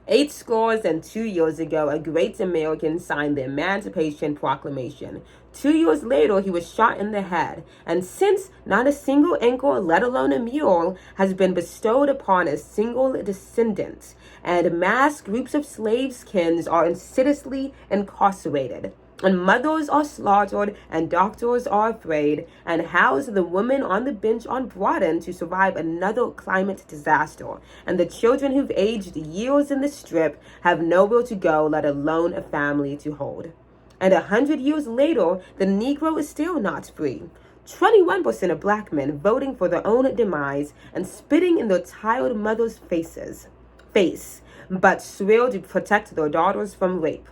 82 years ago, a great American signed the Emancipation Proclamation. 2 years later, he was shot in the head. And since not a single ankle, let alone a mule, has been bestowed upon a single descendant, and mass groups of slave skins are insidiously incarcerated, and mothers are slaughtered, and doctors are afraid, and house the women on the bench on Broaden to survive another climate disaster, and the children who've aged years in the strip have nowhere to go, let alone a family to hold. And 100 years later, the Negro is still not free. 21% of black men voting for their own demise and spitting in their tired mothers' face, but swear to protect their daughters from rape.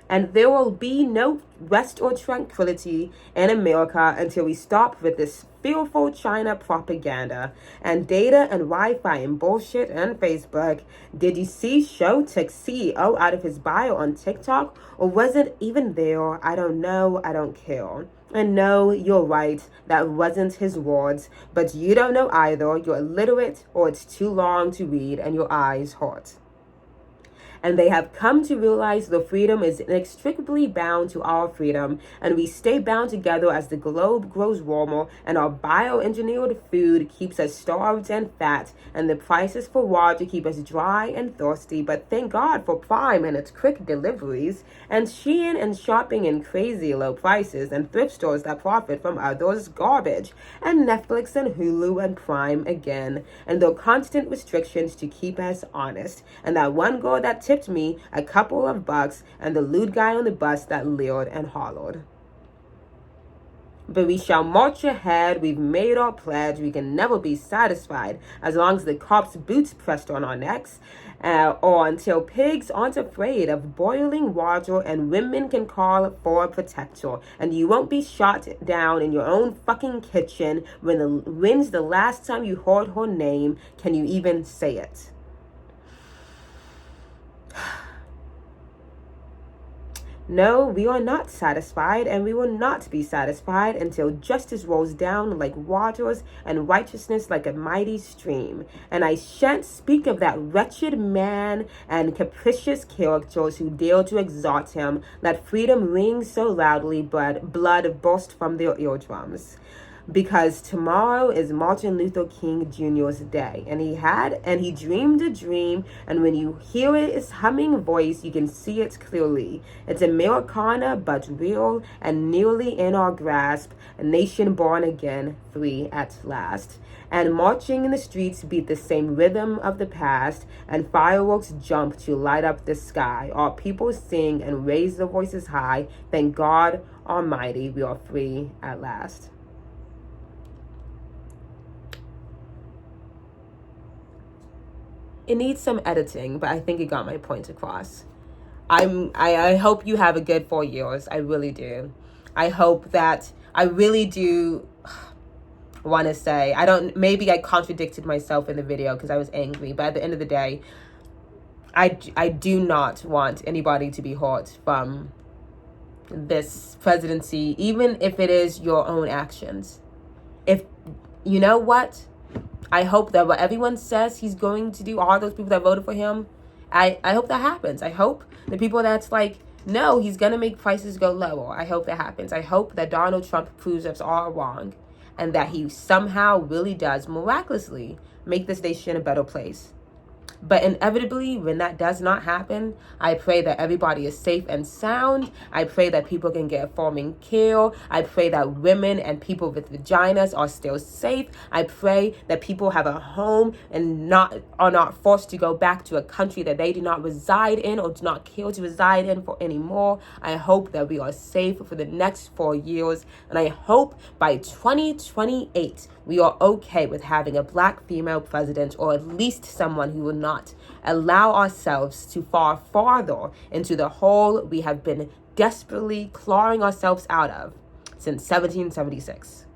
And there will be no rest or tranquility in America until we stop with this fearful China propaganda and data and Wi-Fi and bullshit and Facebook. Did you see Show took CEO out of his bio on TikTok? Or was it even there? I don't know. I don't care. And no, you're right. That wasn't his words. But you don't know either. You're illiterate or it's too long to read and your eyes hurt. And they have come to realize their freedom is inextricably bound to our freedom, and we stay bound together as the globe grows warmer, and our bioengineered food keeps us starved and fat, and the prices for water keep us dry and thirsty. But thank God for Prime and its quick deliveries, and Shein and shopping in crazy low prices, and thrift stores that profit from others' garbage, and Netflix and Hulu and Prime again, and their constant restrictions to keep us honest, and that one girl that tipped me a couple of bucks, and the lewd guy on the bus that leered and hollered. But we shall march ahead. We've made our pledge. We can never be satisfied as long as the cops' boots pressed on our necks, or until pigs aren't afraid of boiling water and women can call for a protector. And you won't be shot down in your own fucking kitchen. When's the last time you heard her name? Can you even say it? No, we are not satisfied, and we will not be satisfied until justice rolls down like waters and righteousness like a mighty stream. And I shan't speak of that wretched man and capricious characters who dare to exalt him. Let freedom ring so loudly, but blood burst from their eardrums. Because tomorrow is Martin Luther King Jr.'s day, and he dreamed a dream, and when you hear his humming voice, you can see it clearly. It's Americana, but real and nearly in our grasp, a nation born again, free at last. And marching in the streets beat the same rhythm of the past, and fireworks jump to light up the sky. Our people sing and raise their voices high. Thank God Almighty, we are free at last. It needs some editing, but I think it got my point across. I hope you have a good 4 years. I really do. I really do want to say, maybe I contradicted myself in the video because I was angry, but at the end of the day, I do not want anybody to be hurt from this presidency, even if it is your own actions. If, you know what? I hope that what everyone says he's going to do, all those people that voted for him, I hope that happens. I hope the people that's like, no, he's going to make prices go lower. I hope that happens. I hope that Donald Trump proves us all wrong, and that he somehow really does miraculously make this nation a better place. But inevitably, when that does not happen, I pray that everybody is safe and sound. I pray that people can get affirming care. I pray that women and people with vaginas are still safe. I pray that people have a home and are not forced to go back to a country that they do not reside in or do not care to reside in for anymore. I hope that we are safe for the next 4 years. And I hope by 2028, we are okay with having a Black female president, or at least someone who will not allow ourselves to fall farther into the hole we have been desperately clawing ourselves out of since 1776.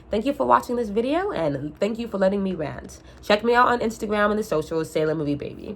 Thank you for watching this video, and thank you for letting me rant. Check me out on Instagram and the socials, Selah Movie Baby.